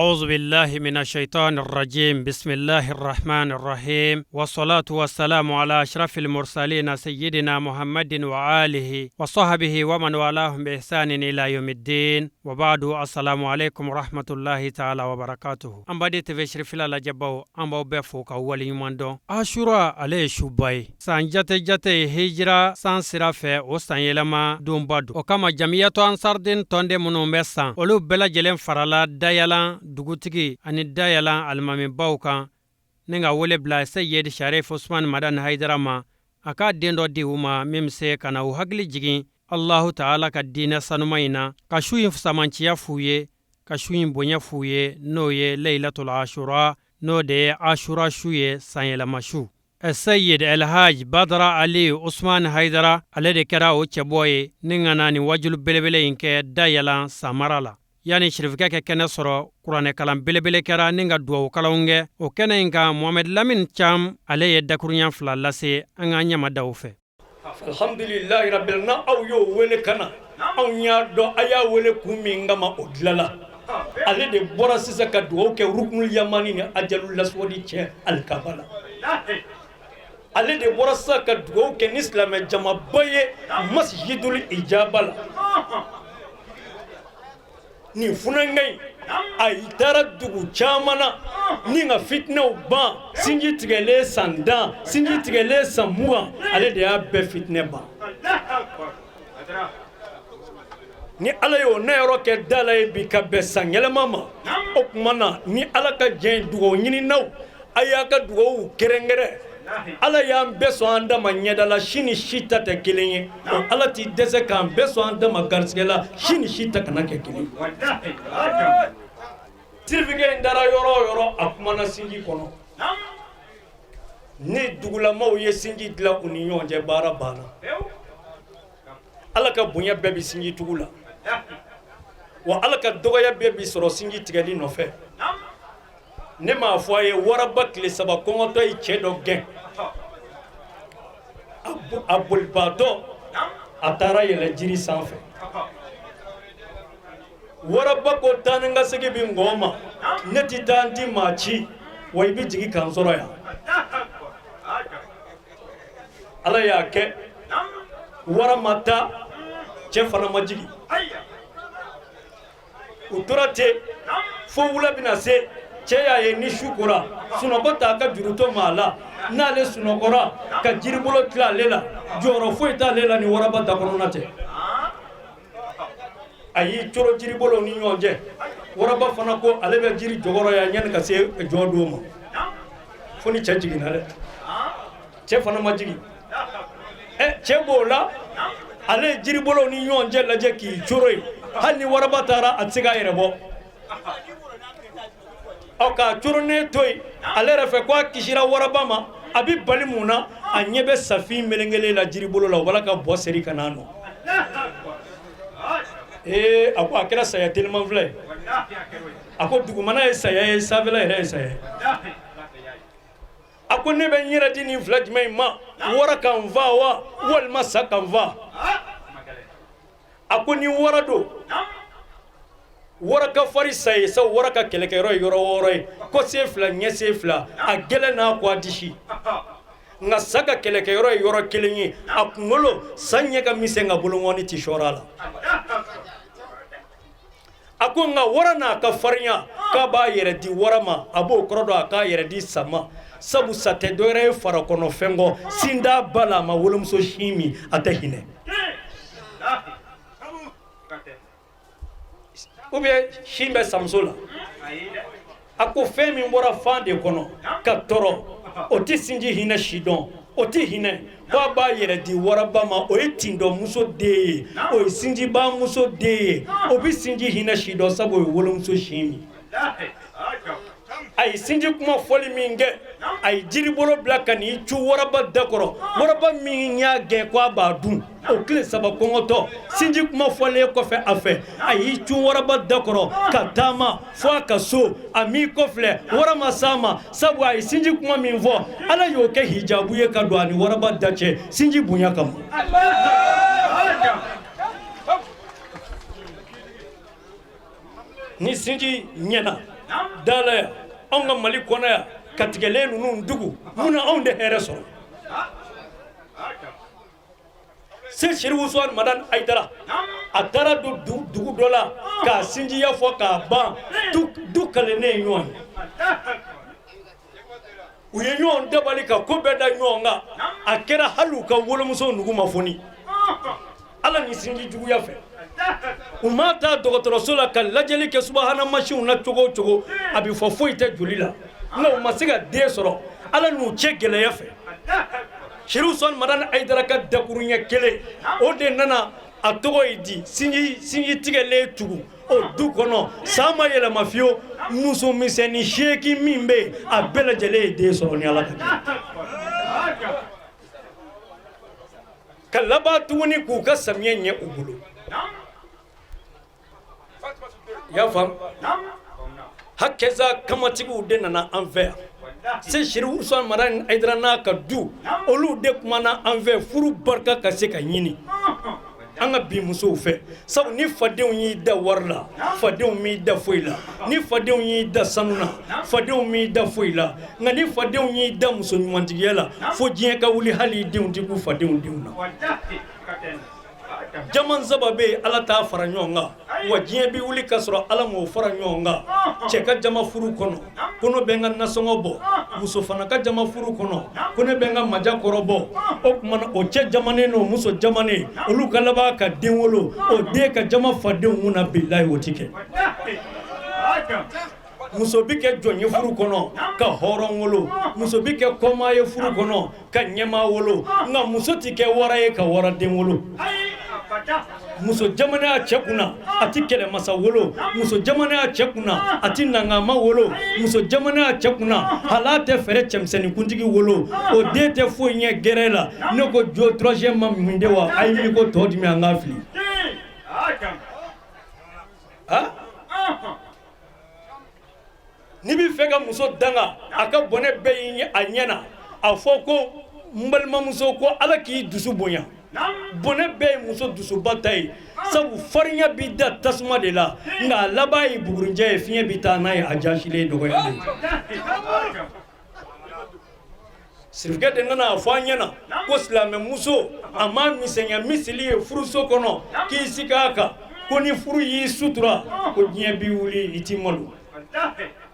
أعوذ بالله من الشيطان الرجيم بسم الله الرحمن الرحيم والصلاة والسلام على أشرف المرسلين سيدنا محمد وآله وصحبه ومن والاهم بإحسان إلى يوم الدين وبعد السلام عليكم ورحمة الله تعالى وبركاته أمبادي تفشر في الله جباو أمباو بفوك أولي يماندو أشورا عليه شوباي سان جاتي هجرة سان سرافة وسان يلما دومبادو وكما جمعية أنصار دين توندي منو مبسان ولو بلا جلين فرلا دايلا dugutigi ani dayala almami bawka ninga wole bla sayyid sharif usman madan haydarama aka dendo diwuma mimse kana u hagli jigi allah ta'ala ka dina sanumayna ka shuyin samanciya fuye ka shuyin bonya fuye noye laylatul ashura no de ashura shuye sanyela mashu السيد الهاج بدر علي عثمان هيدرا الذي كراو تشبوي نينغاناني وجل بلبلي انكه دايلا سامرالا yani shirifika ke kene soro kurane kalam belebele kera ninga duwa kalonge o kene inga Muhammad Lamin Cham ale ye dakurnya fla lase anga nyama dawfe alhamdulillah rabbil na aw yo wele kana aw nya do aya wele kuminga ma odlala ale de bora sisa ka duwa ke ruknul yamani ni ajalul laswadi che al kabala ale de bora sisa ka duwa ke islam jama baye masjidul ijabala ni funangai ay dara dugu chamana ni nga fitna ba sinji tigele sanda sinji tigele samua ale de abbe fitne ba ni ala yo na yoro ke dalay bi ka be sangela mama okmana ni ala ka jen dugo nyini naw ayaka dugo kerengere ala yam beso anda manyedala shini shita te kilinye ala ti dese kan beso anda magarskela shini shita kana ke kilinye tirfige ndara yoro akmana singi kono ni dugula maw ye singi dila union je bara bana ala ka bunya bebi singi tugula wa ala ka dogoya bebi soro singi tigali no fe ne ma foye waraba kle saba kongoto i chedo gen abul bato atara yele jiri sanfe waraba ko tananga sege bi ngoma neti tanti machi way bi jigi kansoro ya ala ya ke waramata chefana majigi uturate fo wula bina se cheya ye ni shukura sunokota ka juruto mala nale sunokora ka jiribolo tla lela joro foita lela ni waraba da kono nate ayi choro jiribolo ni nyonje waraba fana ko alebe jiri jogoro ya nyen ka se joduma foni chajigi nale che fana majigi chebola ale jiribolo ni nyonje laje ki choro hani waraba tara atsiga erebo oka turne toy ale refe kwa kishira warabama abi balimuna anyebe safi melengele la jiribolo la wala ka bo seri kanano ako akira saya telman vle ako dugumana e saya e savela e saya ako nebe nyira dini vlaj ma wara kan va wa wal masakan va ako ni warado waraka farisa ye sa waraka keleke yoro ko sefla nye sefla a gele na ko adishi nga saka keleke yoro kelenyi akungolo sanye ka misenga bulungoni ti shorala akunga warana ka farnya ka ba yere di warama abo krodo aka yere di sama sabu sate doire fara kono fengo sinda bala ma wolumso shimi atahine oubien shimbe samsola ako femi mbora fande kono katoro oti sinji hina shidon oti hine baba yere di waraba ma o etindo muso de o sinji ba muso de obi sinji hina shidon sabo wolum so shimi ay sinji kuma foli minge ay jiribolo blaka ni chu waraba dakoro waraba mi nya ge kwa badun o kle saba kongoto sinji kuma foli ko fe afe ay chu waraba dakoro katama fo akaso ami kofle warama sama sabu ay sinji kuma minvo ala yo ke hijabu ye ka do ani waraba dache sinji bunya kam ni sinji nyena dala ya an ka Mali kɔnɔ ya ka tigɛlen ninnu dugu mun na anw de hɛrɛ sɔrɔ se Serifu Usmane Madani Ayidara a taara don dugu dɔ la k'a sinjiya fɔ k'a ban du kalennen ɲɔgɔn ye u ye ɲɔgɔn dabali ka ko bɛɛ da ɲɔgɔn kan a kɛra hali u ka wolomuso nugu ma foni Ala ni sinji juguya fɛ u ma taa dɔgɔtɔrɔso la ka lajɛli kɛ subahana mansinw na cogo o cogo a bɛ fɔ foyi tɛ joli la nka u ma se ka den sɔrɔ Ala n'u cɛ gɛlɛya fɛ Serifu Usmane Madani Ayidara ka dakuruɲɛ kelen o de nana a tɔgɔ ye di sinji tigɛlen tugu o du kɔnɔ san ma yɛlɛma fiyewu muso misɛnnin 8 min bɛ yen a bɛɛ lajɛlen ye den sɔrɔ ni Ala ka kɛ ka laban tuguni k'u ka samiyɛ ɲɛ u bolo i y'a faamu hakɛza kamatigiw de nana an fɛ yan se Serifu Usmane Madani Ayidara n'a ka du olu de kumana an fɛ furu barika ka se ka ɲini an ka bi musow fɛ sabu ni fadenw y'i da wari la fadenw m'i da foyi la ni fadenw y'i da sanu na fadenw m'i da foyi la nka ni fadenw y'i da muso ɲumantigiya la fo diɲɛ ka wuli hali i denw tɛ k'u fadenw denw na jaman saba bɛ yen Ala t'a fara ɲɔgɔn kan wa diɲɛ bɛ wuli ka sɔrɔ Ala m'o fara ɲɔgɔn kan cɛ ka jama furu kɔnɔ ko ne bɛ n ka nasɔngɔ bɔ muso fana ka jama furu kɔnɔ ko ne bɛ n ka maja kɔrɔ bɔ o tuma na o cɛ jamanen n'o muso jamanen olu ka laban ka den wolo o den ka jama fadenw mun na bilahi o ti kɛ muso bi kɛ jɔn ye furu kɔnɔ ka hɔrɔn wolo muso bi kɛ kɔmaa ye furu kɔnɔ ka ɲɛmaa wolo nka muso ti kɛ wara ye ka wara den wolo muso jamana y'a cɛ kunna a ti kɛlɛmasa wolo muso jamana y'a cɛ kunna a ti nangama wolo muso jamana y'a cɛ kunna hal'a tɛ fɛrɛ cɛmisɛnninkuntigi wolo o den tɛ foyi ɲɛ gɛrɛ la ne ko jo 3e ma mun de wa a ye mi ko tɔ dimi an k'a fili n'i b'i fɛ ka muso danga a ka bɔnɛ bɛɛ y'i a ɲɛna a fɔ ko n balimamuso ko Ala k'i dusu bonya bɔnɛ bɛɛ ye muso dusuba ta ye sabu farinya bi da tasuma de la nka a laban ye bugurinjɛ ye fiɲɛ bi taa n'a ye a jasilen dɔgɔyalen sirikɛ de nana a fɔ an ɲɛna ko silamɛmuso a ma misɛnya misili ye furuso kɔnɔ k'i sigi a kan ko ni furu y'i sutura ko diɲɛ bi wuli i t'i malo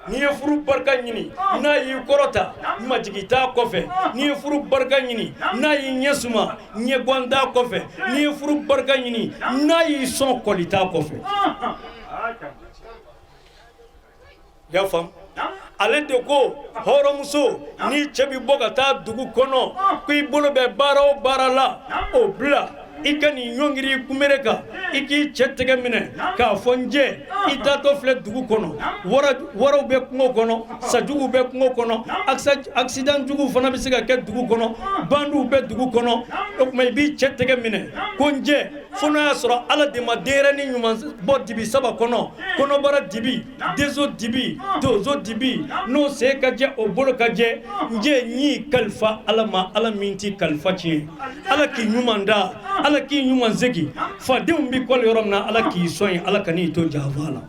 n'i ye furu barika ɲini n'a y'i kɔrɔta majigi t'a kɔfɛ n'i ye furu barika ɲini n'a y'i ɲɛ suma ɲɛguwan t'a kɔfɛ n'i ye furu barika ɲini n'a y'i sɔn kɔli t'a kɔfɛ y'a faamu ale de ko hɔrɔnmuso n'i cɛ bi bɔ ka taa dugu kɔnɔ ko i bolo bɛ baara o baara la o bila i ka nin ɲɔngiri i kunbere kan i k'i cɛ tɛgɛ minɛ k'a fɔ n jɛ i taatɔ filɛ dugu kɔnɔ waraw bɛ kungo kɔnɔ sajuguw bɛ kungo kɔnɔ accident juguw fana bɛ se ka kɛ dugu kɔnɔ bandiw bɛ dugu kɔnɔ o tuma i b'i cɛ tɛgɛ minɛ ko n jɛ fo n'a y'a sɔrɔ Ala de ma denyɛrɛnin ɲuman bɔ dibi saba kɔnɔ kɔnɔbara dibi denso dibi tonso dibi n'o sen ka jɛ o bolo ka jɛ n jɛ ɲi kalifa Ala ma Ala min t'i kalifa tiɲɛ Ala k'i ɲuman da Ala k'i ɲuman segi fadenw bi kɔli yɔrɔ min na Ala k'i sɔn yen Ala kan'i to janfa la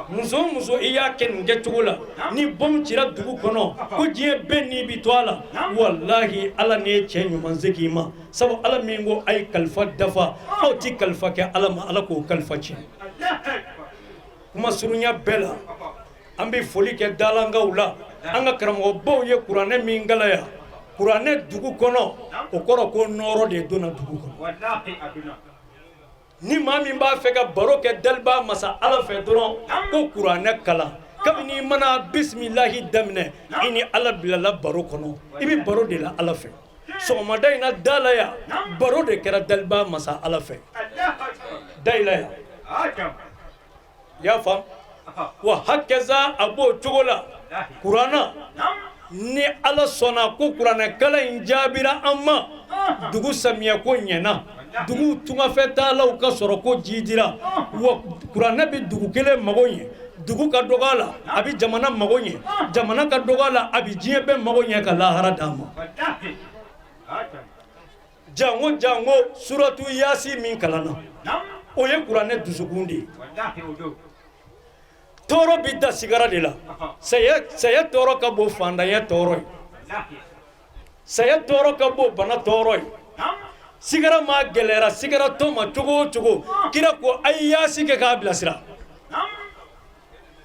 muso o muso i y'a kɛ nin kɛcogo la ni bɔn cira dugu kɔnɔ ko diɲɛ bɛɛ n'i bi to a la walahi Ala ni ye cɛ ɲuman segi i ma sabu Ala min ko a ye kalifa dafa aw ti kalifa kɛ Ala ma Ala k'o kalifa tiɲɛ kuma surunya bɛɛ la an bɛ foli kɛ dalankaw la an ka karamɔgɔbaw ye kuranɛ min kalaya kuranɛ dugu kɔnɔ o kɔrɔ ko nɔrɔ de donna dugu kɔnɔ ni maa min b'a fɛ ka baro kɛ daliba masa Ala fɛ dɔrɔn ko kuranɛ kalan kabini mana bisimilahi daminɛ i ni Ala bilala baro kɔnɔ i bɛ baro de la Ala fɛ sɔgɔmada in na dalaya baro de kɛra daliba masa Ala fɛ dayilaya y'a faamu wa hakɛza a b'o cogo la kuranɛ ni Ala sɔnna ko kuranɛ kalan in jaabira an ma dugu samiyɛ ko ɲɛna dugu tungafɛ taalaw ka sɔrɔ ko ji dira wa kuranɛ bɛ dugu kelen mago ɲɛ dugu ka dɔgɔ a la a bɛ jamana mago ɲɛ jamana ka dɔgɔ a la a bɛ diɲɛ bɛɛ mago ɲɛ ka lahara d'a ma jango suratu Yasin min kalanna o ye kuranɛ dusukun de ye tɔɔrɔ bi da sigara de la saya tɔɔrɔ ka bon fandanya tɔɔrɔ ye saya tɔɔrɔ ka bon bana tɔɔrɔ ye sigara ma gɛlɛyara sigara tɔ ma cogo o cogo kira ko a ye yaasi kɛ k'a bilasira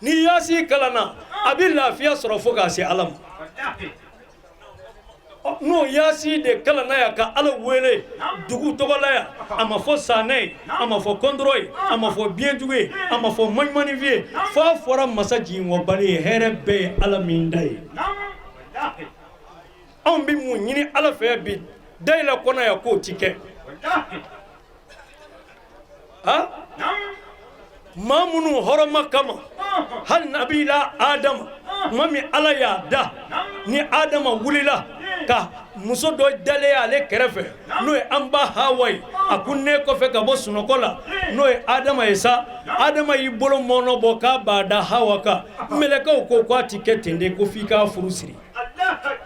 ni yaasi kalanna a bɛ lafiya sɔrɔ fo k'a se Ala ma n'o yaasi de kalanna ya ka Ala wele dugu tɔgɔ la ya a ma fɔ sanɛ ye a ma fɔ kɔntɔrɔ ye a ma fɔ biɲɛjugu ye a ma fɔ maɲumanifin ye f'a fɔra masa jiginwɔbali ye hɛrɛ bɛɛ ye Ala min da ye anw bɛ mun ɲini Ala fɛ bi dayɛlɛ kɔnɔ ya k'o ti kɛ maa minnu hɔrɔma kama hali nabila Adama tuma min Ala y'a da ni Adama wulila ka muso dɔ dalen ale kɛrɛfɛ n'o ye an ba Hawa ye a kun ne kɔfɛ ka bɔ sunɔgɔ la n'o ye Adama ye sa Adama y'i bolo mɔnɔ bɔ k'a b'a da Hawa kan mɛlɛkɛw ko k'a ti kɛ ten de ko f'i k'a furu siri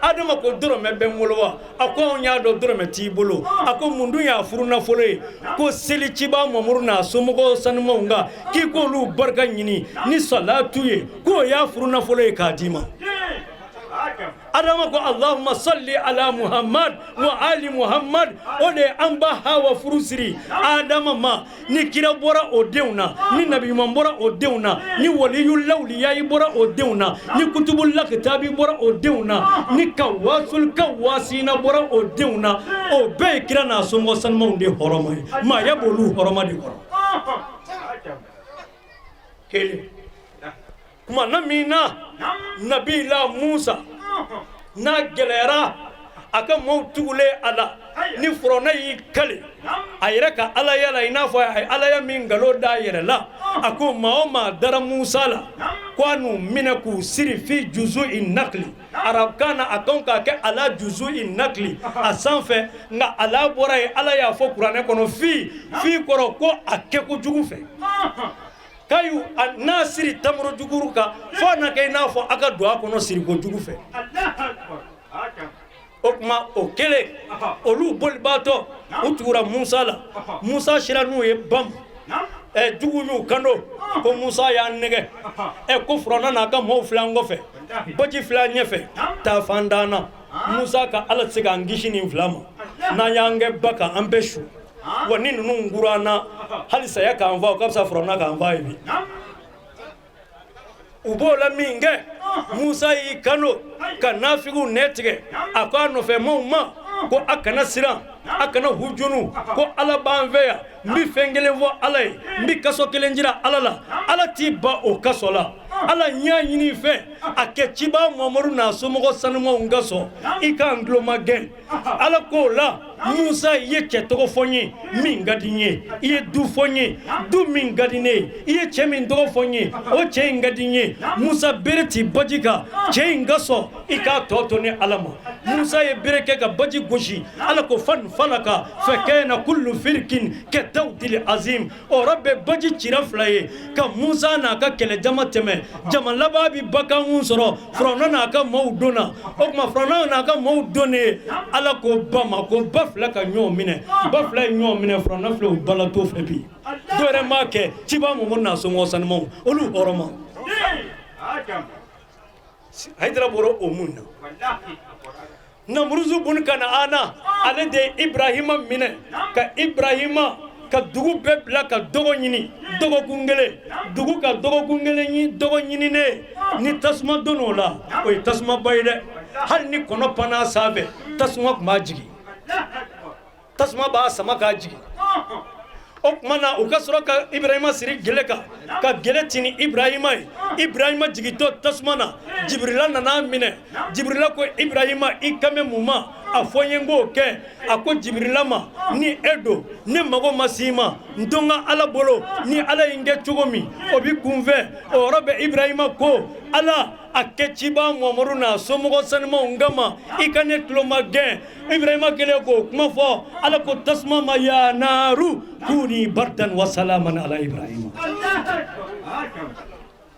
Adama ko dɔrɔmɛ bɛ n bolo wa a ko anw y'a dɔn dɔrɔmɛ t'i bolo a ko mun dun y'a furu nafolo ye ko seli ciba Mamuru n'a somɔgɔw sanumanw kan k'i k'olu barika ɲini ni salatu ye k'o y'a furu nafolo ye k'a d'i ma Adama ko Allahumma salli ala Muhammad wa ali Muhammad o de an ba Hawa furu siri Adama ma ni kira bɔra o denw na ni nabi ɲuman bɔra o denw na ni waliyul lawliya bɔra o denw na ni kutubul laktabi bɔra o denw na ni kawasul kawasina bɔra o denw na o bɛɛ ye kira n'a somɔgɔ sanumanw de hɔrɔma ye maaya b'olu hɔrɔma de kɔrɔ kelen kuma na min na nabila Musa n'a gɛlɛyara a ka maaw tugulen a la ni furɔna y'i kale a yɛrɛ ka alaya la i n'a fɔ a ye alaya min nkalon d'a yɛrɛ la a ko maa o maa dara Musa la ko a n'u minɛ k'u siri fi juzu i nakili arabukan na a kan k'a kɛ ala juzu i nakili a sanfɛ nka ala bɔra yen Ala y'a fɔ kuranɛ kɔnɔ fi kɔrɔ ko a kɛkojugu fɛ kayu n'a siri tamaro juguru kan fo na kɛ i n'a fɔ a ka don a kɔnɔ sirikojugu fɛ o tuma o kelen olu bolibaatɔ u tugura Musa la Musa sera n'u ye bam jugu y'u kando ko Musa y'a nɛgɛ ko furɔna n'a ka maaw filɛ an kɔfɛ baji filɛ an ɲɛfɛ taa fan d'an na Musa ka Ala tɛ se k'an kisi nin fila ma n'an y'an kɛ ba kan an bɛ su wa ni ninnu ngura na hali saya k'an fa o ka fisa furɔna k'an fa ye bi u b'o la min kɛ Musa y'i kando ka nafigiw nɛ tigɛ a ko a nɔfɛmaw ma ko a kana siran a kana hujunu ko Ala b'an fɛ yan n bɛ fɛn kelen fɔ Ala ye n bɛ kaso kelen jira Ala la Ala t'i ba o kaso la Ala ɲa ɲini fɛ a kɛ ciba Mamadu n'a somɔgɔ sanumanw ka sɔn i k'an tulo ma gɛn Ala k'o la Musa i ye cɛ tɔgɔ fɔ n ye min ka di n ye i ye du fɔ n ye du min ka di ne ye i ye cɛ min tɔgɔ fɔ n ye o cɛ in ka di n ye Musa bere t'i baji kan cɛ in ka sɔn i k'a tɔ to ni Ala ma Musa ye bere kɛ ka baji gosi Ala ko fan falaka fakɛna kullu firkin kɛ dawdil azim o yɔrɔ bɛɛ baji cira fila ye ka Musa n'a ka kɛlɛjama tɛmɛ jama laban bi bakanw sɔrɔ furɔna n'a ka maaw donna o tuma furɔna n'a ka maaw donnen Ala ko ba ma ko ba fila ka ɲɔgɔn minɛ ba fila ye ɲɔgɔn minɛ furɔna filɛ o bala to fɛ bi dɔ yɛrɛ m'a kɛ ciba Mamadu n'a somɔgɔ sanumanw olu hɔrɔma Hayidara bɔra o mun na Namuruzu bun Kanaana ale de ye Ibrahima minɛ ka Ibrahima ka dugu bɛɛ bila ka dɔgɔ ɲini dɔgɔkun kelen dugu ka dɔgɔkun kelen dɔgɔ ɲininen ni tasuma donn'o la o ye tasuma ba ye dɛ hali ni kɔnɔ panna a sanfɛ tasuma tun b'a jigin tasuma b'a sama k'a jigin o tuma na u ka sɔrɔ ka Ibrahima siri gele kan ka gele ci ni Ibrahima ye Ibrahima jigintɔ tasuma na Jibirila nana minɛ Jibirila ko Ibrahima i kan bɛ mun ma a fɔ n ye n k'o kɛ a ko Jibirila ma ni e don ne mago ma s'i ma n to n ka Ala bolo ni Ala ye n kɛ cogo min o bi kunfɛ o yɔrɔ bɛ Ibrahima ko Ala a kɛ ciba Mamadu n'a somɔgɔ sanumanw kama i ka ne tulo ma gɛn Ibrahima kɛlen k'o kuma fɔ Ala ko tasuma ma ya naaru kuni bardan wa salaman ala Ibrahima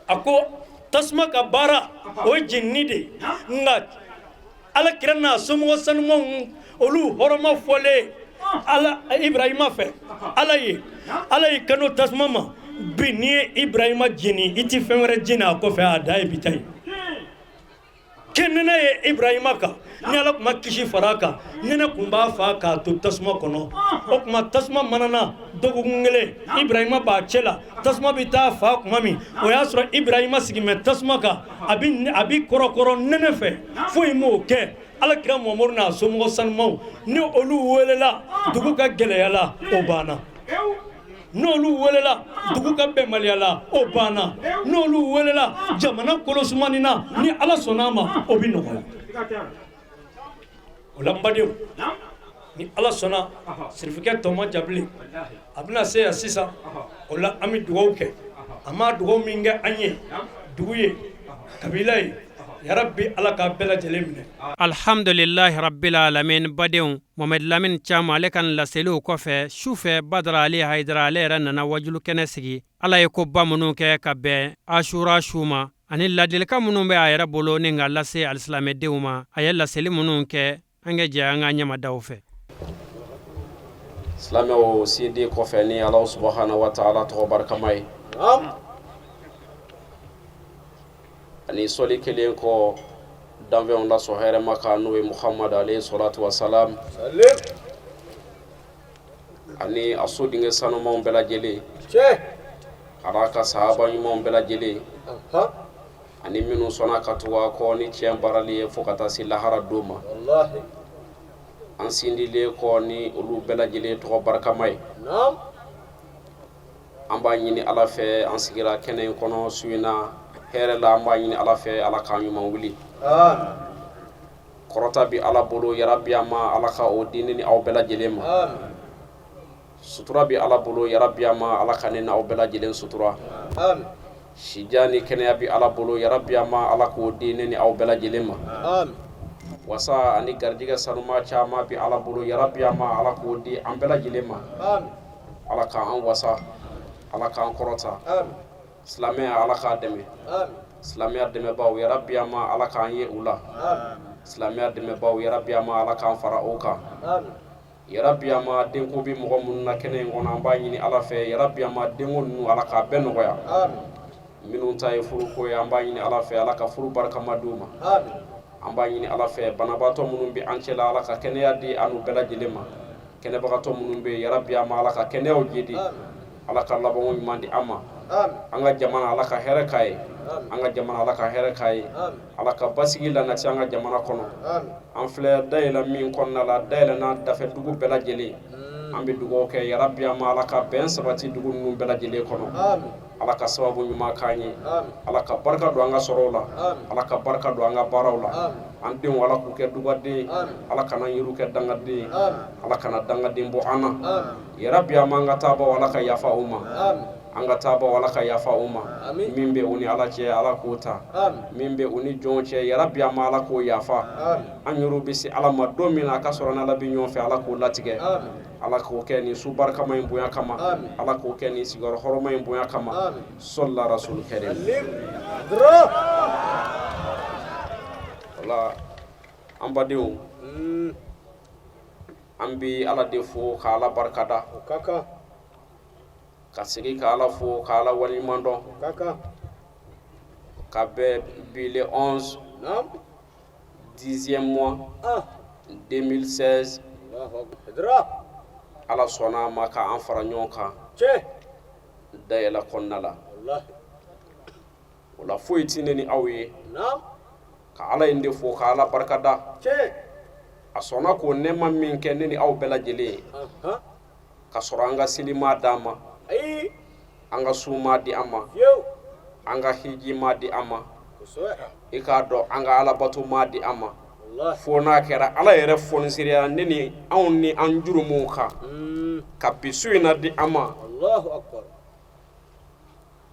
a ko tasuma ka baara o ye jenini de nka Ala kira n'a somɔgɔ sanumanw olu hɔrɔma fɔlen Ala Ibrahima fɛ Ala ye kanu tasuma ma bi ni Ibrahima jeni iti fɛn wɛrɛ jeni a kɔfɛ a da ye bi ta ye kɛnɛnɛ ye Ibrahima kan ni Ala tun ma kisi fara a kan nɛnɛ tun b'a fa k'a to tasuma kɔnɔ o tuma tasuma manana dɔgɔkun kelen Ibrahima b'a cɛ la tasuma bɛ taa fa tuma min o y'a sɔrɔ Ibrahima sigilen bɛ tasuma kan a bi kɔrɔkɔrɔ nɛnɛ fɛ foyi m'o kɛ Alakira Muhamadu n'a somɔgɔ sanumaw ni olu welela dugu ka gɛlɛya la o banna n'olu welela dugu ka bɛnbaliya la o banna n'olu welela jamana kolosumani na ni Ala sɔnna ma o bi nɔgɔya o la n badenw ni Ala sɔnna sirifikɛ tɔ ma jabile a bɛna se yan sisan o la an bɛ dugawu kɛ an ma dugawu min kɛ an ye dugu ye kabila ye yarabi Ala k'a bɛɛ lajɛlen minɛ alhamdulillahi rabbil alamin badenw Mohamed Lamine Thiam ale kan laseliw kɔfɛ sufɛ Badara Ali Haidara ale yɛrɛ nana wajulu kɛnɛ sigi Ala ye ko ba minnu kɛ ka bɛn Ashura su ma ani ladilikan minnu bɛ a yɛrɛ bolo ni ka lase alisilamɛdenw ma a ye laseli minnu kɛ an ka jɛ an ka ɲɛmadaw fɛ silamɛw sidi kɔfɛ ni Ala subhanahu wa ta'ala tɔgɔ barikama ye ani soli kelen kɔ danfɛnw la sɔn hɛrɛma kan n'o ye Muhammad alayhi salatu wa salam ani a so denkɛ sanumanw bɛɛ lajɛlen a ka sahaba ɲumanw bɛɛ lajɛlen ani minnu sɔnna ka tugu a kɔ ni tiɲɛ baarali ye fo ka taa se lahara don ma an sindilen kɔ ni olu bɛɛ lajɛlen tɔgɔ barikama ye an b'a ɲini Ala fɛ an sigira kɛnɛ in kɔnɔ su in na hɛrɛ la an b'a ɲini Ala fɛ Ala k'an ɲuman wuli kɔrɔta bi Ala bolo yarabi an ma Ala ka o di ne ni aw bɛɛ lajɛlen ma sutura bi Ala bolo yarabi an ma Ala ka ne ni aw bɛɛ lajɛlen sutura sija ni kɛnɛya bi Ala bolo yarabi an ma Ala k'o di ne ni aw bɛɛ lajɛlen ma wasa ani garijɛgɛ sanuma caman bi Ala bolo yarabi an ma Ala k'o di an bɛɛ lajɛlen ma Ala k'an wasa Ala k'an kɔrɔta silamɛya Ala k'a dɛmɛ silamɛya dɛmɛbaaw yarabi an ma Ala k'an ye u la silamɛya dɛmɛbaaw yarabi an ma Ala k'an fara o kan yarabi an ma denko bi mɔgɔ minnu na kɛnɛ in kɔnɔ an b'a ɲini Ala fɛ yarabi an ma denko ninnu Ala k'a bɛɛ nɔgɔya minnu ta ye furuko ye an b'a ɲini Ala fɛ Ala ka furu barikama d'u ma an b'a ɲini Ala fɛ banabaatɔ minnu bɛ an cɛla Ala ka kɛnɛya di an n'u bɛɛ lajɛlen ma kɛnɛbagatɔ minnu bɛ yarabi an ma Ala ka kɛnɛyaw jidi Ala ka labanko ɲuman di an ma an ka jamana Ala ka hɛrɛ k'a ye an ka jamana Ala ka hɛrɛ k'a ye Ala ka basigi lanati an ka jamana kɔnɔ an filɛ dayɛlɛ min kɔnɔna la dayɛlɛnna dafɛ dugu bɛɛ lajɛlen an bɛ dugawu kɛ yarabi an ma Ala ka bɛn sabati dugu ninnu bɛɛ lajɛlen kɔnɔ Ala ka sababu ɲuman k'an ye Ala ka barika don an ka sɔrɔw la Ala ka barika don an ka baaraw la an denw Ala k'u kɛ dugaden Ala kana yiru kɛ dangaden Ala kana dangaden bɔ an na yarabi an ma an ka taabaw Ala ka yafa u ma an ka taabaw Ala ka yafa u ma min bɛ u ni Ala cɛ Ala k'o ta min bɛ u ni jɔnw cɛ yarabi an ma Ala k'o yafa an yɛrɛw bɛ se Ala ma don min na a ka sɔrɔ n'Ala bɛ ɲɔgɔn fɛ Ala k'o latigɛ Ala k'o kɛ nin su barikama in bonya kama Ala k'o kɛ nin sigiyɔrɔ hɔrɔma in bonya kama sɔlila rasulu kɛrɛm wala an badenw an bɛ Ala de fo ka Ala barikada ka segin ka Ala fo ka Ala waleɲuman dɔn ka bɛn bi le 11 10e mois 2016 Ala sɔnna ma ka an fara ɲɔgɔn kan dayɛlɛ kɔnɔna la o la foyi tɛ ne ni aw ye ka Ala in de fo ka Ala barikada a sɔnna k'o nɛɛma min kɛ ne ni aw bɛɛ lajɛlen ye ka sɔrɔ an ka seli ma d'a ma an ka su ma di an ma an ka hiji ma di an ma i k'a dɔn an ka Alabato ma di an ma fo n'a kɛra Ala yɛrɛ fɔnisiriya ne ni an jurumu kan ka bi su in na di an ma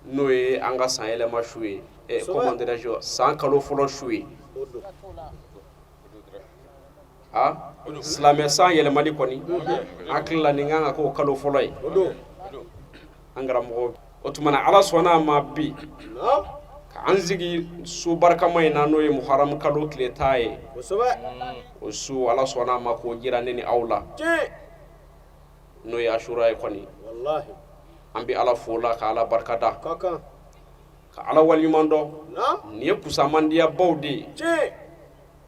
n'o ye an ka san yɛlɛma su ye comment dirais-je san kalo fɔlɔ su ye silamɛ san yɛlɛmali kɔni an hakili la nin kan ka k'o kalo fɔlɔ ye an karamɔgɔ o tuma na Ala sɔnna a ma bi ka an sigi su barikama in na n'o ye Muharram kalo tile 10 ye o su Ala sɔnna a ma k'o jira ne ni aw la n'o ye Ashura ye kɔni an bɛ ala fo la ka ala barikada Kaka. ka ala waliɲuman dɔn Naam. nin ye kusamandiyabaw de ye Che.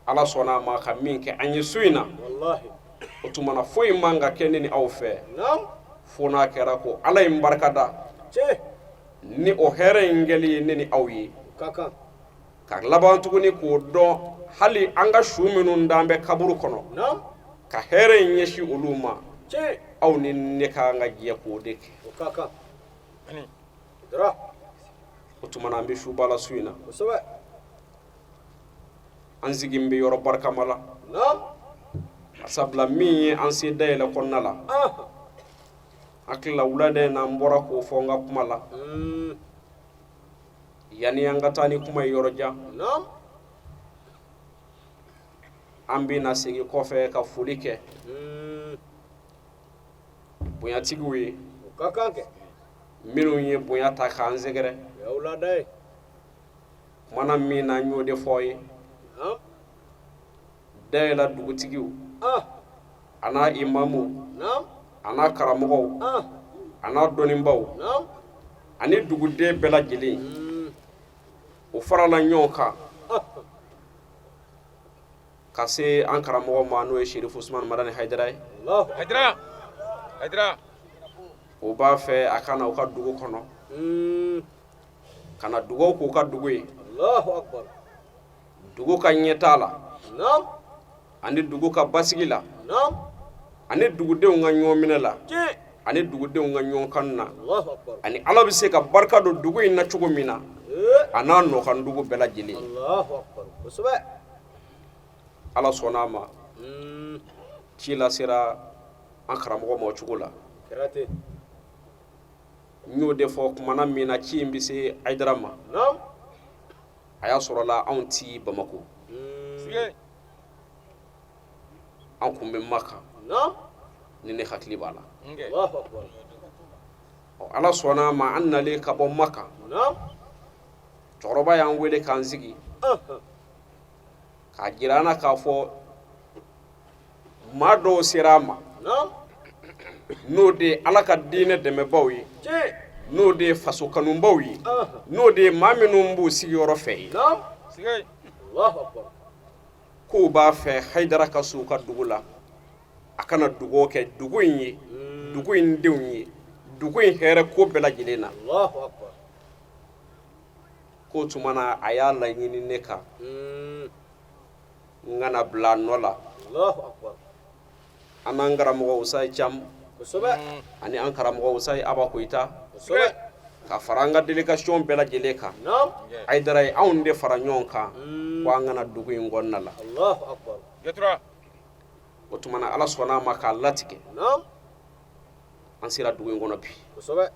ala sɔnna a ma ka min kɛ an ye su in na Wallahi. o tuma na foyi man ka kɛ ne ni aw fɛ Naam. fo n'a kɛra ko ala ye n barikada Che. ni o hɛrɛ in kɛli ye ne ni aw ye Kaka. ka laban tuguni k'o dɔn hali an ka su minnu d'an bɛ kaburu kɔnɔ Naam. ka hɛrɛ in ɲɛsin olu ma Che. aw ni ne ka kan ka jɛ k'o de kɛ Kaka. Dra. o tuma na an bɛ suba la su in na Kosɛbɛ. an sigi bɛ yɔrɔ barikama la Naam. sabula min ye an se dayɛlɛ kɔnɔna la Aha. hakili la wulada in na n bɔra k'o fɔ n ka kuma la yanni an ka taa ni kuma ye yɔrɔ jan Naam. an bɛ na segin kɔfɛ ka foli kɛ bonyatigiw ye Kaka ke. minnu ye bonya ta k'an sɛgɛrɛ Ya uladai. kumana min na n y'o de fɔ aw ye Naam. dayɛlɛ dugutigiw Ah. a n'a imamu Naam. a n'a karamɔgɔw Ah. a n'a dɔnnibaw Naam. ani duguden bɛɛ lajɛlen o farala ɲɔgɔn kan Ah. ka se an karamɔgɔ ma n'o ye sherifu usman madani hayidara ye Allah. Haidara. o b'a fɛ a ka na u ka dugu kɔnɔ ka na dugawu k'u ka dugu ye Allahu akbar. dugu ka ɲɛtaa la Naam. ani dugu ka basigi la Naam. ani dugudenw ka ɲɔgɔn minɛ la Che. ani dugudenw ka ɲɔgɔn kanu na Allahu akbar. ani ala bɛ se ka barika don dugu in na cogo min na Eh. a n'a nɔkan dugu bɛɛ lajɛlen Allahu akbar. Kosɛbɛ. ala sɔnna a ma ci la sera an karamɔgɔ ma o cogo la Karate. n y'o de fɔ kumana min na ci in bɛ se ayidara ma Naam. a y'a sɔrɔla anw ti bamako Sige. an kun bɛ maka Naam. ni ne hakili b'a la Nge. Allahu akbar. ala sɔnna a ma an nalen ka bɔ maka Naam. cɛkɔrɔba y'an wele k'an sigi Aha. k'a jira an na k'a fɔ maa dɔw sera a ma Naam. n'o de ye ala ka diinɛ dɛmɛbaw ye Che. n'o de ye faso kanubaw ye Aha. n'o de ye maa minnu b'u sigiyɔrɔ fɛ ye Naam. Sige. Allahu akbar. k'u b'a fɛ hayidara ka s'u ka dugu la a kana dugawu kɛ dugu in ye dugu in denw ye dugu in hɛrɛ ko bɛɛ lajɛlen na Allahu akbar. k'o tuma na a y'a laɲini ne kan n kana bila a nɔ la Allahu akbar. an n'an karamɔgɔ usayi cam Kosɛbɛ. ani an karamɔgɔ usayi aba koyita Kosɛbɛ. ka fara an ka delegation bɛɛ lajɛlen kan Naam. hayidara ye anw de fara ɲɔgɔn kan ko an kana dugu in kɔnɔna la Allahu akbar. Getura. o tuma na ala sɔnna a ma k'a latigɛ Naam. an sera dugu in kɔnɔ bi Kosɛbɛ.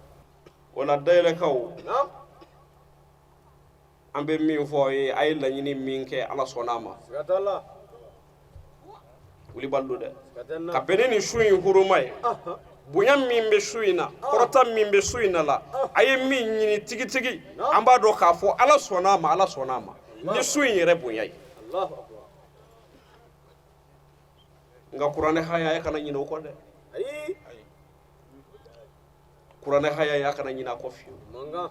o la dayɛlɛkaw Naam. an bɛ min fɔ aw ye a ye laɲini min kɛ ala sɔnna a ma Siga t'a la. wulibali don dɛ Siga tɛ n na. ka bɛn ni su in huruma ye Aha. bonya min bɛ su in na kɔrɔta min bɛ su in na la a ye min ɲini tigitigi an b'a dɔn k'a fɔ ala sɔnna a ma ala sɔnna a ma ni su in yɛrɛ bonya ye Allahu akbar. nka kuranɛ haya a kana ɲinɛ o kɔ dɛ Ayi. kuranɛ haya a kana ɲinɛ a kɔ fiyewu Mangan.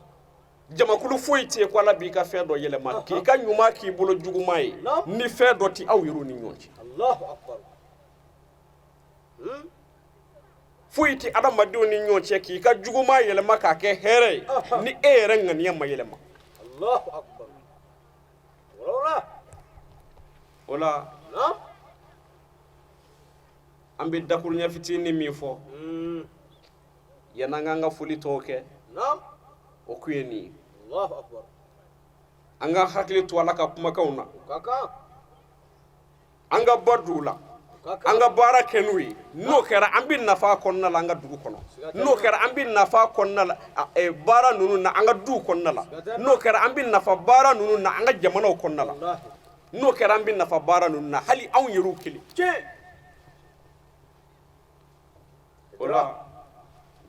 jamakulu foyi tɛ yen ko ala b'i ka fɛn dɔ yɛlɛma k'i ka ɲuman k'i bolo juguman ye ni fɛn dɔ tɛ aw yɛrɛw ni ɲɔgɔn cɛ Allahu akbar. foyi tɛ adamadenw ni ɲɔgɔn cɛ k'i ka juguman yɛlɛma k'a kɛ hɛrɛ ye ni e yɛrɛ ŋaniya ma yɛlɛma Allahu akbar. Wala. o la Naam. an bɛ dakuruɲɛ fitinin min fɔ yan'an k'an ka foli tɔw kɛ Naam. o kun ye nin ye Allahu akbar. an ka hakili to ala ka kumakanw na Kaka. an ka bɔ dugu la Kaka. an ka baara kɛ n'o ye n'o kɛra an bɛ nafa kɔnɔna la an ka dugu kɔnɔ n'o kɛra an bɛ nafa kɔnɔna la baara ninnu na an ka duw kɔnɔna la n'o kɛra an bɛ nafa baara ninnu na an ka jamanaw kɔnɔna la Wallahi. n'o kɛra an bɛ nafa baara ninnu na hali anw yɛrɛw kelen Che. o la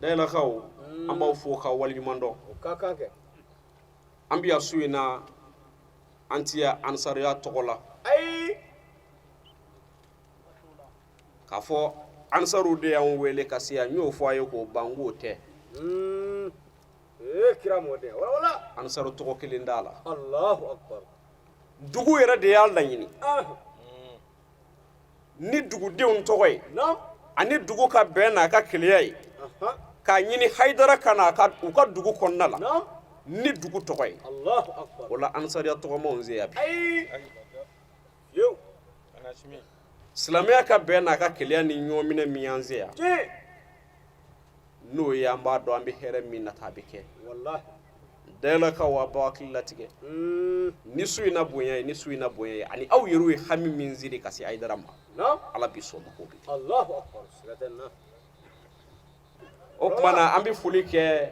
dayɛlɛkaw an b'aw fo k'aw waleɲuman dɔn Kaka ke. an bɛ yan su in na an ti yan ansariya tɔgɔ la Ayi. k'a fɔ ansaruw de y'an wele ka se yan n y'o fɔ a ye k'o ban n k'o tɛ kira mɔden wala wala ansaru tɔgɔ kelen d'a la Allahu akbar dugu yɛrɛ de y'a laɲini ni dugudenw tɔgɔ ye naam ani dugu ka bɛn n'a ka keleya ye k'a ɲini Haidara ka na u ka dugu kɔnɔna la naam ni dugu tɔgɔ ye Allahu akbar o la ansariya tɔgɔmaw se yan bi ayi yo Anashimi. silamɛya ka bɛn n'a ka keleya ni ɲɔgɔnminɛ min y'an se yan ci n'o ye an b'a dɔn an bɛ hɛrɛ min na ta a bɛ kɛ wallahi dayɛlɛkaw a b'aw hakili latigɛ ni su in na bonya ye ni su in na bonya ye ani aw yɛrɛw ye hami min siri ka se Haidara ma naam ala b'i sɔn mako bi Allahu akbar siga tɛ na o tuma na an bɛ foli kɛ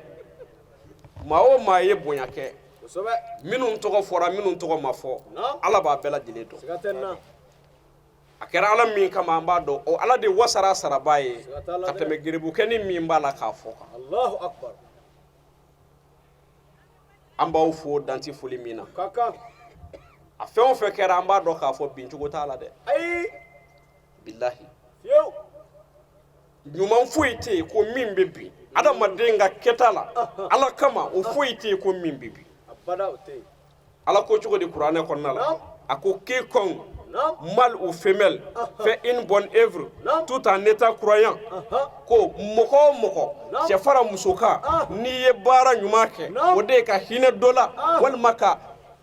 maa o maa ye bonya kɛ kosɛbɛ minnu tɔgɔ fɔra minnu tɔgɔ ma fɔ naam ala b'a bɛɛ lajɛlen dɔn siga tɛ na a kɛra ala min kama an b'a dɔn o ala de wasara saraba ye Siga t'a la ka dɛ. tɛmɛ gerebukɛni min b'a la k'a fɔ kan Allahu akbar an b'aw fo danti foli min na ka kan a fɛn o fɛn kɛra an b'a dɔn k'a fɔ bincogo t'a la dɛ ayi bilahi fiyewu ɲuman foyi tɛ yen ko min bɛ bin adamaden ka kɛta la ala kama o foyi tɛ yen ko min bɛ bin abada o tɛ yen ala ko cogo di kuranɛ kɔnɔna la Naam. a ko quiconque naam mâle ou femelle fait une bonne œuvre Naam. tout en étant croyant ko mɔgɔ o mɔgɔ Naam. cɛ fara muso kan n'i ye baara ɲuman kɛ Naam. o de ye ka hinɛ dɔ la walima ka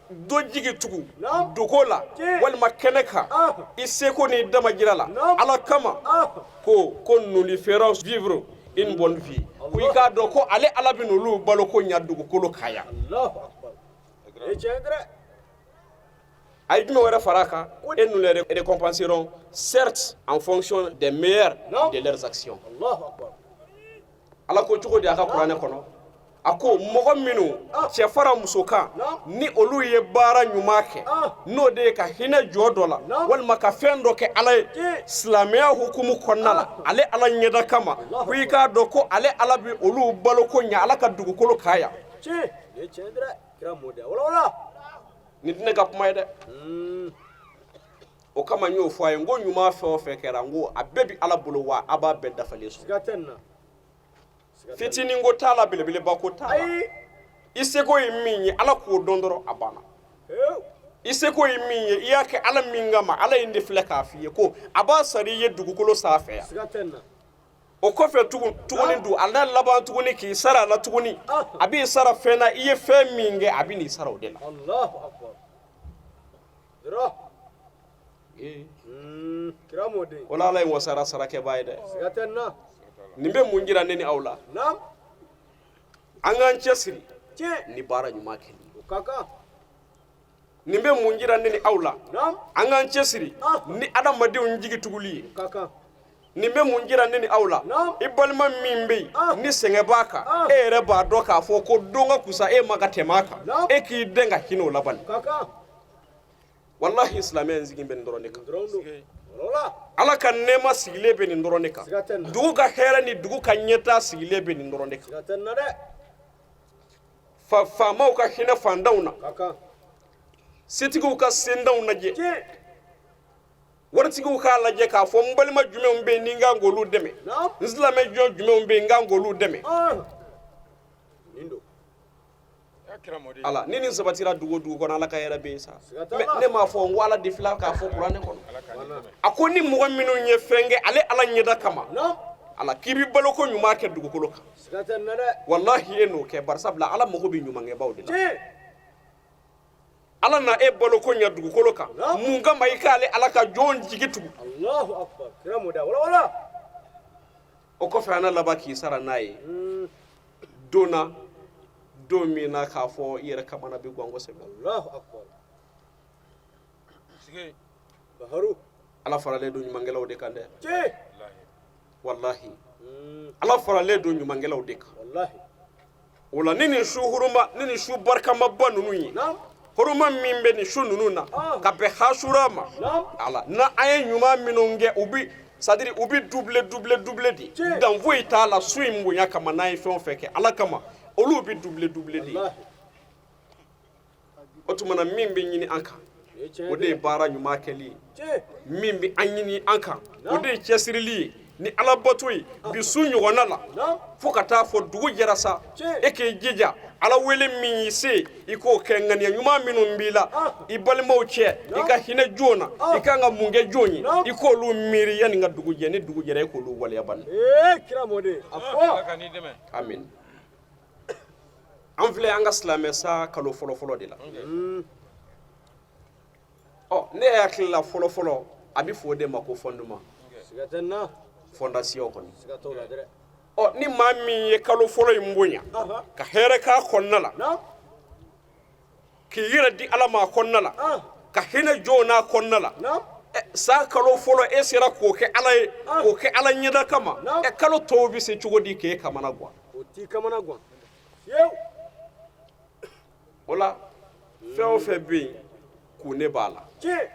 dɔ jigi tugu Naam. dogo la Tiɲɛ. walima kɛnɛ kan i seko n'i damajira la Naam. ala kama ko nous lui ferons vivre une bonne vie ko i k'a dɔn ko ale ala bɛ n'olu balo ko ɲa dugukolo kan yan Allahu akbar e tiɲɛ dɛ a ye jumɛn wɛrɛ fara a kan et nous les récompenserons certes en fonction des meilleurs Non. de leurs actions Allahu akbar ala ko cogo di a ka kuranɛ kɔnɔ a ko mɔgɔ minnu cɛ fara muso kan Non. ni olu ye baara ɲuman kɛ n'o de ye ka hinɛ jɔ dɔ la Non. walima ka fɛn dɔ kɛ ala ye Tiɲɛ. silamɛya hukumu kɔnɔna la ale ala ɲɛda kama ko i k'a dɔn ko ale ala bɛ olu balo ko ɲa ala ka dugukolo kan yan ci e tiɲɛ dɛ kira mɔden wala wala nin tɛ ne ka kuma ye dɛ o kama n y'o fɔ a ye n ko ɲuman fɛn o fɛn kɛra n ko a bɛɛ bɛ ala bolo wa a b'a bɛɛ dafalen sɔrɔ siga tɛ na siga tɛ fitinin ko t'a la belebeleba ko t'a la ayi i seko ye min ye ala k'o dɔn dɔrɔn a banna hewu i seko ye min ye i y'a kɛ ala min kama ala ye de filɛ k'a f'i ye ko a b'a sara i ye dugukolo sanfɛ yan siga tɛ na o kɔfɛ tuguni dun a n'a laban tuguni k'i sara a la tuguni a b'i sara fɛn na i ye fɛn min kɛ a bɛ n'i sara o de la Allahu akbar dɔrɔn kira mɔden o la ala ye wasara sarakɛba ye dɛ siga tɛ na nin bɛ mun jira ne ni aw la naam an k'an cɛsiri ci ni baara ɲuman kɛli o ka kan nin bɛ mun jira ne ni aw la naam an k'an cɛsiri ni adamadenw jigi tuguli ye o ka kan nin bɛ mun jira ne ni aw la Naam. i balima min bɛ yen ni sɛgɛn b'a kan e yɛrɛ b'a dɔn k'a fɔ ko don ka kusa e ma ka tɛmɛ a kan Naam. e k'i den ka hinɛ o la bani o ka kan walahi silamɛya in sigi bɛ nin dɔrɔn de kan dɔrɔn don wala wala ala ka nɛɛma sigilen bɛ nin dɔrɔn de kan siga tɛ na dugu ka hɛrɛ ni dugu ka ɲɛtaa sigilen bɛ nin dɔrɔn de kan siga tɛ na dɛ faamaw ka hinɛ fantanw na ka kan setigiw ka sendanw lajɛ ci waritigiw k'a lajɛ k'a fɔ n balima jumɛnw bɛ yen ni n kan k'olu dɛmɛ naam n silamɛ jumɛnw bɛ yen n kan k'olu dɛmɛ nin don Ya kira mɔden. ala ni nin sabatira dugu o dugu kɔnɔ ala ka hɛrɛ bɛ yen sa Siga t'a mɛ la. ne m'a fɔ n ko ala de filɛ k'a fɔ kuranɛ kɔnɔ Ala ka ni dɛmɛ. a ko ni mɔgɔ minnu ye fɛn kɛ ale ala ɲɛda kama naam ala k'i bɛ baloko ɲuman kɛ dugukolo kan siga tɛ na dɛ walahi e n'o kɛ bari sabula ala mago bɛ ɲumankɛbaw de la ci ala na e baloko ɲɛ dugukolo kan Naam. mun kama i k'ale ala ka jɔn jigi tugu Allahu akbar kira mɔden wala wala o kɔfɛ an na laban k'i sara n'a ye don na don min na k'a fɔ i yɛrɛ kamana bɛ gan kosɛbɛ Allahu akbar Sige. baharu ala faralen don ɲumankɛlaw de kan dɛ ci walahi ala faralen don ɲumankɛlaw de kan wallahi o la ni nin su huruma ni nin su barikamaba ninnu ye naam huruma min bɛ nin su ninnu na ka bɛn hasura ma naam ala na an ye ɲuman minnu kɛ u bi c'est-à-dire u bi double de Tiɲɛ. dan foyi t'a la su in bonya kama n'an ye fɛn o fɛn kɛ ala kama olu bi double de wallahi o tuma na min bɛ ɲini an kan e o tiɲɛ de ye dɛ baara ɲuman kɛli ye ci min bɛ an ɲini an kan o de ye cɛsirili ye ni ala batoyi bi su ɲɔgɔnna la fo ka taa fɔ dugu jɛra sa e k'i jija ala wele min y'i se i k'o kɛ ŋaniya ɲuman minnu b'i la i balimaw cɛ i ka hinɛ joona i kan ka mun kɛ joon ye i k'olu miiri yanni ka dugu jɛ ni dugu jɛra i k'olu waleya bani kira mɔden a fɔ ka n'i dɛmɛ amin an filɛ an ka silamɛ sa kalo fɔlɔfɔlɔ de la ne hakili la fɔlɔfɔlɔ a bɛ fɔ o de ma ko fondement siga tɛ n na fondation kɔni siga t'o la dɛ ni maa min ye kalo fɔlɔ in bonya ka hɛrɛ k'a kɔnɔna la k'i yɛrɛ di ala ma a kɔnɔna la ka hinɛ jɔnw n'a kɔnɔna la saa kalo fɔlɔ e sera k'o kɛ ala ye k'o kɛ ala ɲɛda kama kalo tɔw bɛ se cogo di k'e kamana guwan o t'i kamana guwan fiyewu o la fɛn o fɛn bɛ yen k'u ne b'a la tiɲɛ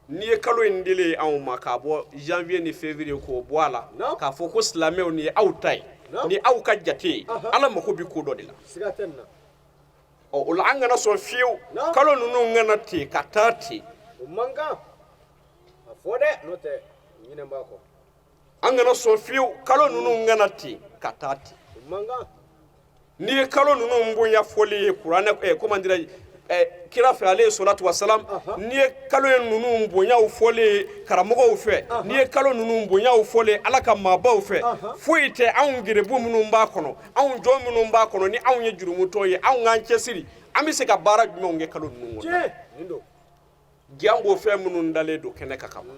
n'i ye kalo in dilen anw ma k'a bɔ janvier ni février k'o bɔ a la k'a fɔ ko silamɛw nin ye aw ta ye ni aw ka jate ye ala mako bɛ ko dɔ de la siga tɛ n na o la an kana sɔn fiyewu kalo ninnu kana ten ka taa ten o man kan a fɔ dɛ n'o tɛ ɲinɛ b'a kɔ an kana sɔn fiyewu kalo ninnu kana ten ka taa ten o man kan n'i ye kalo ninnu bonya fɔli ye kuranɛ comment dirais kira fɛ ale salatu wasalam n'i ye kalo in ninnu bonyaw fɔli ye karamɔgɔw fɛ n'i ye kalo ninnu bonyaw fɔli ala ka maabaw fɛ foyi tɛ anw gerebu minnu b'a kɔnɔ anw jɔn minnu b'a kɔnɔ ni anw ye jurumutɔ ye anw k'an cɛsiri an bɛ se ka baara jumɛnw kɛ kalo ninnu kɔnɔ tiɲɛ nin don jango fɛn minnu dalen don kɛnɛ ka kama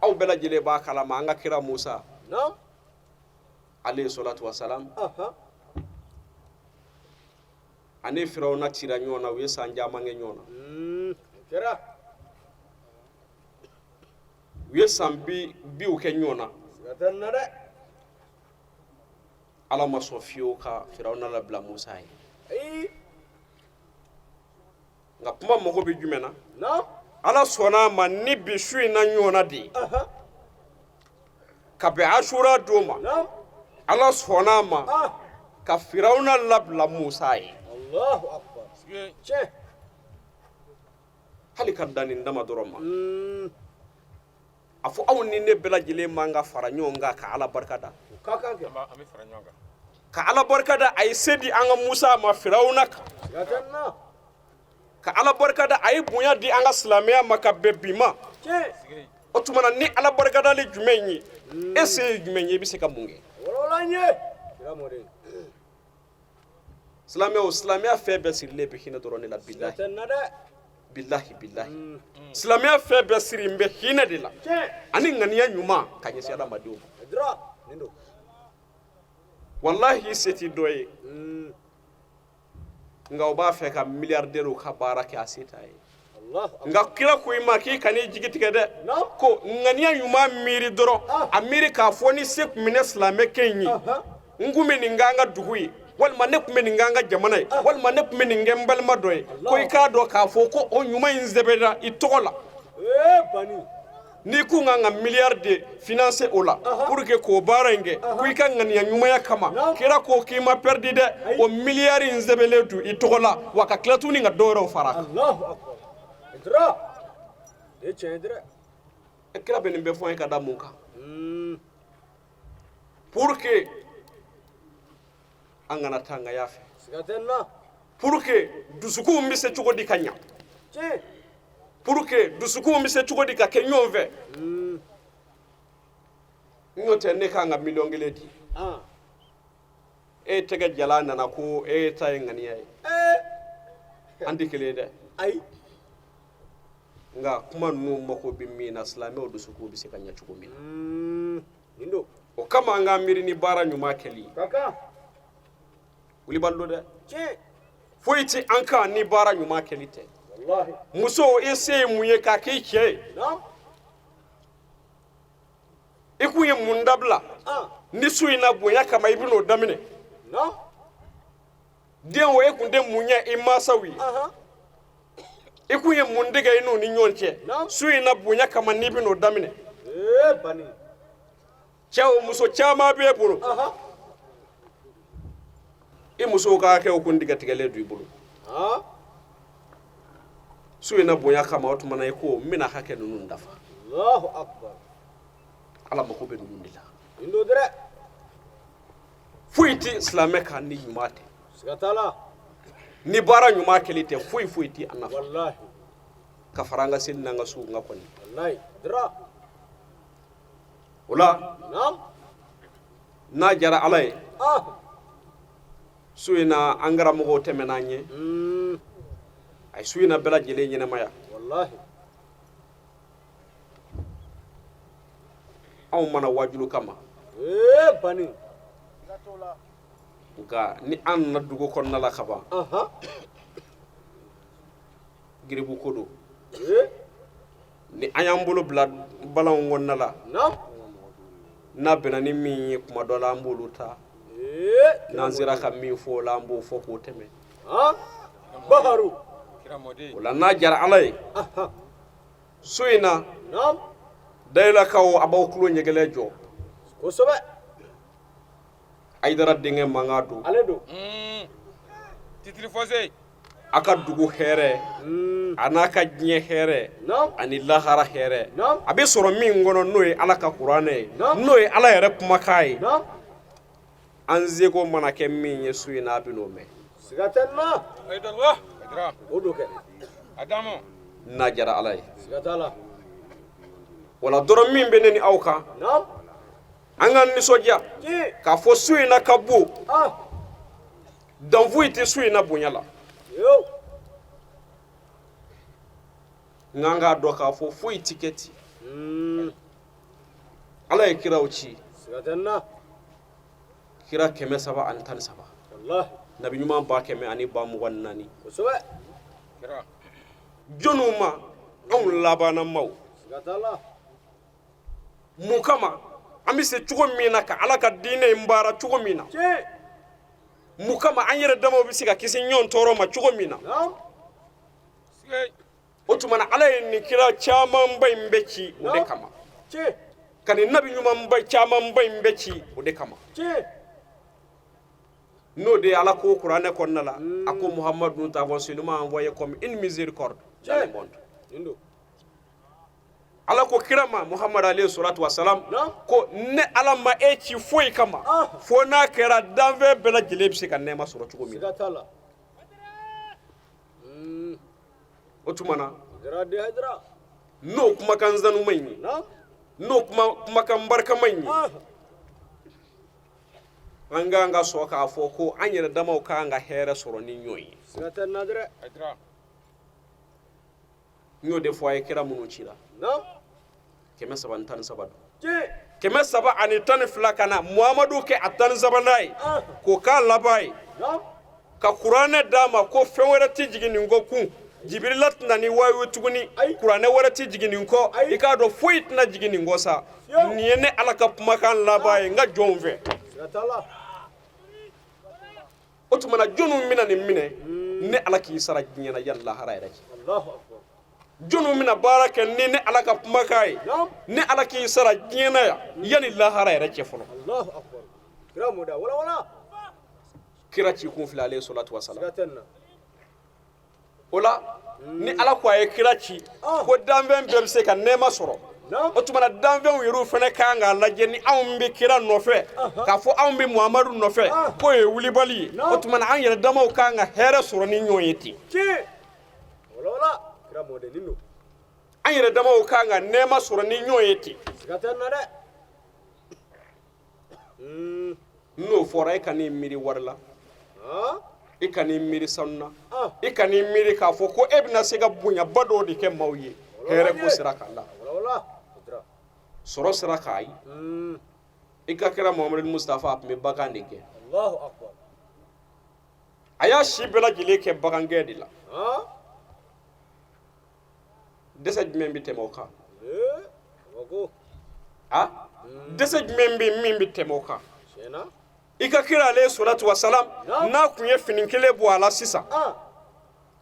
aw bɛɛ lajɛlen b'a kalama an ka kira musa ale salatu wasalam ani firawuna cira ɲɔgɔn na u ye san caman kɛ ɲɔgɔn na kɛra u ye san biw kɛ ɲɔgɔn na siga tɛ n na dɛ ala ma sɔn fiyewu ka firawuna labila musa ye ayi nka kuma mago bɛ jumɛn na na ala sɔnna a ma ni bi su in na ɲɔgɔn na de ye ka bɛn asura don ma ala sɔnna a ma ka firawuna labila musa ye allahu akbar tiɲɛ hali ka dan nin dama dɔrɔn ma a fɔ aw ni ne bɛɛ lajɛlen man ka fara ɲɔgɔn kan ka ala barika da o ka kan kɛ an bɛ fara ɲɔgɔn kan ka ala barika da a ye se di an ka musa ma firawuna kan siga tɛ n na ka ala barika da a ye bonya di an ka silamɛya ma ka bɛn bi ma tiɲɛ o tuma na ni ala barika da le jumɛn ye e se ye jumɛn ye i bɛ se ka mun kɛ wɔlɔwɔlɔ n ye kira mɔden silamɛw silamɛya fɛn bɛɛ sirilen bɛ hinɛ dɔrɔn de la siga bilahi tɛ n na dɛ bilahi bilahi silamɛya fɛn bɛɛ siri n bɛ hinɛ de la tiɲɛ ani ŋaniya ɲuman ka ɲɛsin adamadenw ma dira nin don wallahi se t'i dɔ ye nka o b'a fɛ ka miliyardɛriw ka baara kɛ a se t'a ye allahu akbar nka kira ko i ma k'i kan'i jigi tigɛ dɛ ko ŋaniya ɲuman miiri dɔrɔn a miiri k'a fɔ ni se tun bɛ ne silamɛkɛ in ye n kun bɛ nin k'an ka dugu ye walima ne tun bɛ nin k'an ka jamana ye walima ne tun bɛ nin kɛ n balima dɔ ye ko i k'a dɔn k'a fɔ ko o ɲuman in sɛbɛnna i tɔgɔ la bani n'i kun kan ka miliyari de financer o la pour que k'o baara in kɛ ko i ka ŋaniya ɲumanya kama kira ko k'i ma perdi dɛ o miliyari in sɛbɛnlen don i tɔgɔ la wa ka tila tuguni ka dɔ wɛrɛw fara a kan allahu akbar dira nin ye tiɲɛ ye dɛ kira bɛ nin bɛɛ fɔ an ye ka da mun kan pour que an kana taa ŋaya fɛ siga tɛ n na pour que dusukunw bɛ se cogo di ka ɲa tiɲɛ pour que dusukunw bɛ se cogo di ka kɛ ɲɔgɔn fɛ n'o tɛ ne kan ka miliyɔn kelen di e tɛgɛ jala nana ko e ta ye ŋaniya ye an tɛ kelen ye dɛ ayi nka kuma ninnu mako bɛ min na silamɛw dusukunw bɛ se ka ɲa cogo min na nin don o kama an k'an miiri ni baara ɲuman kɛli ye ka kan wulibali don dɛ tiɲɛ foyi tɛ an kan ni baara ɲuman kɛli tɛ wallahi muso e se ye mun ye k'a k'i cɛ ye na i kun ye mun dabila ni su in na bonya kama i bɛn'o daminɛ na den o e kun tɛ mun ɲɛ i mansaw ye i kun ye mun dege i n'u ni ɲɔgɔn cɛ su in na bonya kama n'i bɛn'o daminɛ bani cɛw muso caman b'e bolo i musow ka hakɛw kun tigɛtigɛlen don i bolo su in na bonya kama o tuma na i ko n bɛna hakɛ ninnu dafa allahu akbar ala mako bɛ ninnu de la indo dɛrɛ foyi tɛ silamɛ kan ni ɲuman tɛ siga t'a la ni baara ɲuman kɛli tɛ foyi tɛ a nafa wallahi ka fara an ka seli n'an ka suw n ka kɔni wallahi dira o la naam n'a diyara ala ye ah su in na an karamɔgɔw tɛmɛna an ye a ye su in na bɛɛ lajɛlen ɲɛnɛmaya wallahi anw mana wajulu kama bani nka ni an nana dugu kɔnɔna la ka ban aha giribu ko don ni an y'an bolo bila balanw kɔnɔna la naam n'a bɛnna ni min ye kuma dɔ la an b'olu ta n'an sera ka min fɔ o la an b'o fɔ k'o tɛmɛ ah baharu kira mɔden o la n'a diyara ala ye aha su in na naam dayilakaw a b'aw tulo ɲɛgɛlɛ jɔ kosɛbɛ ayidara denkɛ mankan don ale don titiri fɔse a ka dugu hɛrɛ a n'a ka diɲɛ hɛrɛ naam ani lahara hɛrɛ naam a bɛ sɔrɔ min kɔnɔ n'o ye ala ka kuranɛ ye Naam. n'o ye ala yɛrɛ kumakan ye naam an seko mana kɛ min ye su in na a bɛ n'o mɛn siga tɛ na ayidallah adira o do kɛ adamu n'a diyara ala ye siga t'a la wala dɔrɔn min bɛ ne ni aw kan naam an ka nisɔndiya ci k'a fɔ su in na ka bon ah dan foyi tɛ su in na bonya la yo nka an k'a dɔn k'a fɔ foyi tɛ kɛ ten ala ye kiraw ci siga tɛ na kira 313 wallahi nabi ɲuman 124 kosɛbɛ kira jɔnniw ma anw labanna maaw siga t'a la mun kama an bɛ se cogo min na ka ala ka diinɛ in baara cogo min na ci mun kama an yɛrɛ damaw bɛ se ka kisi ɲɔgɔn tɔɔrɔ ma cogo min na naam sige o tuma na ala ye nin kira camanba in bɛ ci o de Naam. kama ci ka nin nabi ɲumanba camanba in bɛ ci o de kama ci n'o de ye ala ko kuranɛ kɔnɔna la a ko muhamadu nous t'avons seulement envoyé comme une miséricorde dans le monde indo ala ko kira ma muhamadu alayhi salatu wasalam Naam. ko ne ala ma e ci foyi kama Ah. fo n'a kɛra danfɛn bɛɛ lajɛlen bɛ se ka nɛɛma sɔrɔ cogo min na siga t'a la o tuma na dira de hadira n'o kumakan zanuma in ye naam n'o kumakan barikama in ye ah an k'an ka sɔn k'a fɔ ko an yɛrɛ damaw k'an ka hɛrɛ sɔrɔ ni ɲɔgɔn ye siga tɛ na dɛrɛ adira n y'o de fɔ a ye kira minnu ci la naam 313 don ci 312 ka na muhamadu kɛ a 13nan ye ah k'o k'a laban ye naam ka kuranɛ d'a ma ko fɛn wɛrɛ tɛ jigin nin kɔ kun jibirila tɛna ni wayo tuguni Ayi. kuranɛ wɛrɛ tɛ jigin nin kɔ Ayi. i k'a dɔn foyi tɛna jigin nin kɔ sa Fiyewu. nin ye ne ala ka kumakan laban ye n ka jɔnw fɛ siga t'a la o tuma na jɔnniw bɛna nin minɛ ne ala k'i sara diɲɛ na yanni lahara yɛrɛ cɛ allahu akbar jɔnniw bɛna baara kɛ ni ne ala ka kumakan ye naam ne ala k'i sara diɲɛ na yan yanni lahara yɛrɛ cɛ fɔlɔ allahu akbar kira muda wala wala kira ci kun filɛ alayhi salatu wasalam siga tɛ na o la ni ala ko a ye kira ci Ah. ko danfɛn bɛɛ bɛ se ka nɛɛma sɔrɔ naam o tuma na danfɛnw yɛrɛw fana kan k'a lajɛ ni anw bɛ kira nɔfɛ k'a fɔ anw bɛ muhamadu nɔfɛ Ah. k'o ye wulibali ye Naam. o tuma na an yɛrɛ damaw kan ka hɛrɛ sɔrɔ ni ɲɔgɔn ye ten ci wala wala kira muda nindo an yɛrɛ damaw kan ka nɛɛma sɔrɔ ni ɲɔgɔn ye ten siga tɛ na dɛ n'o fɔra e ka n'i miiri wari la ah i ka n'i miiri sanu na ah i ka n'i miiri k'a fɔ ko e bɛna se ka bonyaba dɔw de kɛ maaw ye hɛrɛ ko sira kan la wala wala dira sɔrɔ sira k'a ye i ka kira muhamadu mustafa a tun bɛ bagan de kɛ allahu akbar a y'a si bɛɛ lajɛlen kɛ bagangɛn de la ah dɛsɛ jumɛn bɛ tɛmɛ o kan wako a dɛsɛ jumɛn bɛ min bɛ tɛmɛ o kan sena i ka kira ale salatu wasalam Naam. n'a tun ye fini kelen bɔ a la sisan ah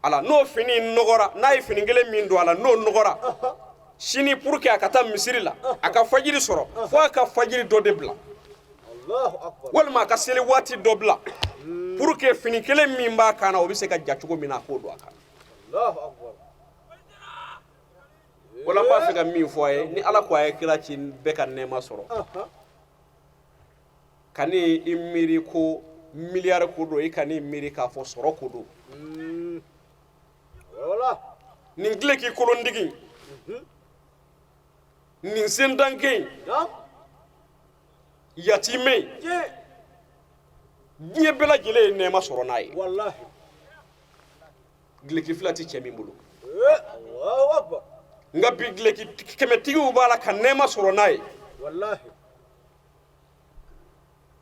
ala n'o fini nɔgɔra n'a ye fini kelen min don a la n'o nɔgɔra sini pour que a ka taa misiri la a ka fajiri sɔrɔ fo a ka fajiri dɔ de bila allahu akbar walima a ka seli waati dɔ bila pour que fini kelen min b'a kan na o bɛ se ka ja cogo min na a k'o don a kan allahu akbar wala ba fe ka min fo ay ni ala ko ay kira ci be kan nema soro kani imiri ko milliard ko do ikani imiri ka fo soro ko do wala ni gleki kolondigi ni sendanke nam yatime je diye bela jele nema soro nay wallahi gleki flati chemi mbulu Allahu akbar nga bi gleki kemetigu ubala kan nema soro nay wallahi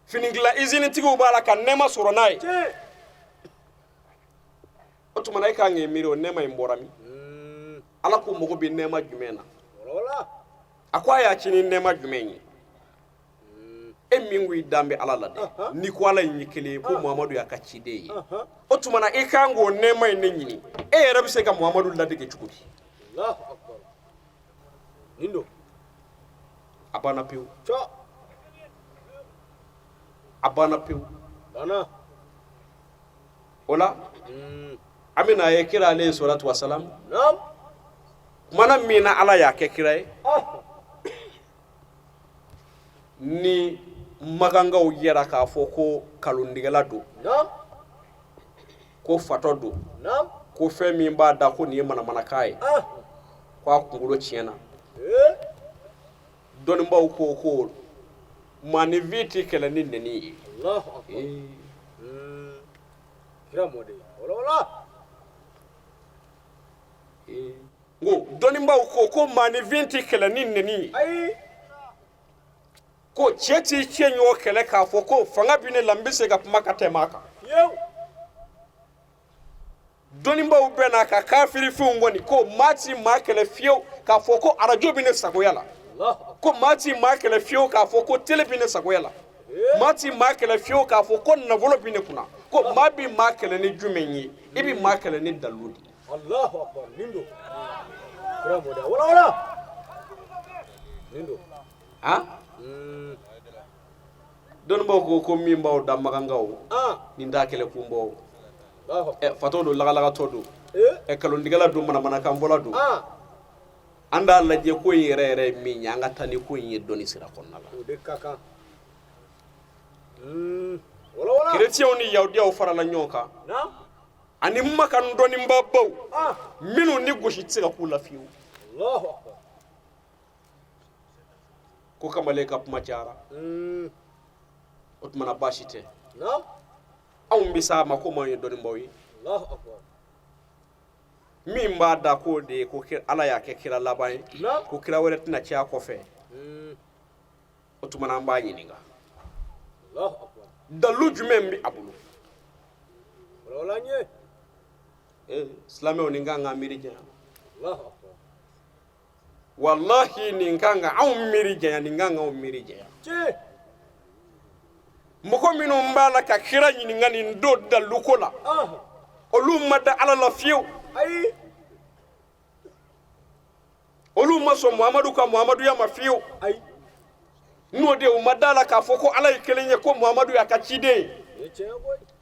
finingla izini tigu ubala kan nema soro nay je otumana ka nge miro nema imborami ala ko mogo bi nema jumena wala akwa ya chini nema jumenyi emingu idambe ala lade ni ko ala nyikele ko muhammadu ya kachide otumana ikango nema nyini yere se ka muhammadu lade ke chukudi Allahu akbar nindo abana piu cho abana piu bana ola amina ya kira alayhi salatu wasalam nam mana mina ala ya ke kira ni maganga o yera ka fo ko kalundigala do nam ko fato do nam ko femi ba da ko ni mana kai ko akungulo chiena doni mbaw ko mani viti kala ni neni Allahu akbar kira mode wala ngo doni mbaw ko mani viti kala ni neni ai ko cheti chenyo kala ka fo ko fanga bine lambise ga makate maka yow doni mbaw bena ka kafiri fu ngoni ko mati makele fio ka fo ko arajo bine sagoyala ko mati makele fio ka fo ko tele bine sagoyala mati makele fio ka fo ko navolo bine kuna ko mabi makele ni jumenyi ibi makele ni daludi Allahu akbar nindo kira mode wala nindo ha don mbaw ko mi mbaw da magangaw ni ndakele ku mbaw fato do laga to do kalon digala do mana kan vola do anda la je ko yere mi nyanga tani ko yi doni sira kon nala o de kaka wala chrétien ni yawdi o farala nyoka nam ani makan doni mbabaw minu ni goshi tsira kula fiu Allahu akbar ko kamale kap machara otmana bashite nam aw mbisa mako mo doni mbawi Allahu akbar min ba da ko de ko ala ya ke kira labai ko kira wala tina cha ko fe otumana mba nyininga Allahu akbar dalu jumembi abulu wala nye islame oni nganga mirija Allahu akbar wallahi ni nganga au mirija ni nganga au mirija je moko minu mbala ka kira nyininga ni ndo dalu kola olu mada ala la fiu ai olu maso muhammadu ka muhammadu ya mafiu ai no de umadala ka foko ala ikelenye ko muhammadu ya kachide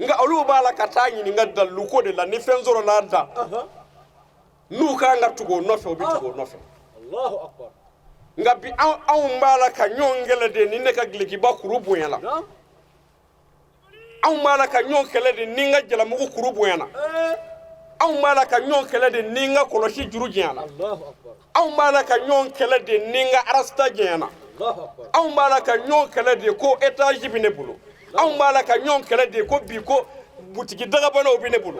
nga olu bala katanyi ni nga dalu ko de la ni fenzoro nada nu ka nga tugo nofe obi tugo nofe Allahu akbar nga bi au mbala ka nyongele de ni ne ka gliki ba kurubu yana au mbala ka nyongele de ni nga jela mugu kurubu yana au mbala ka nyongele de ni nga koloshi juru jana Allahu akbar au mbala ka nyongele de ni nga arasta jana Allahu akbar au mbala ka nyongele de ko etage bi ne bulu au mbala ka nyongele de ko bi ko butiki daga bana obi ne bulu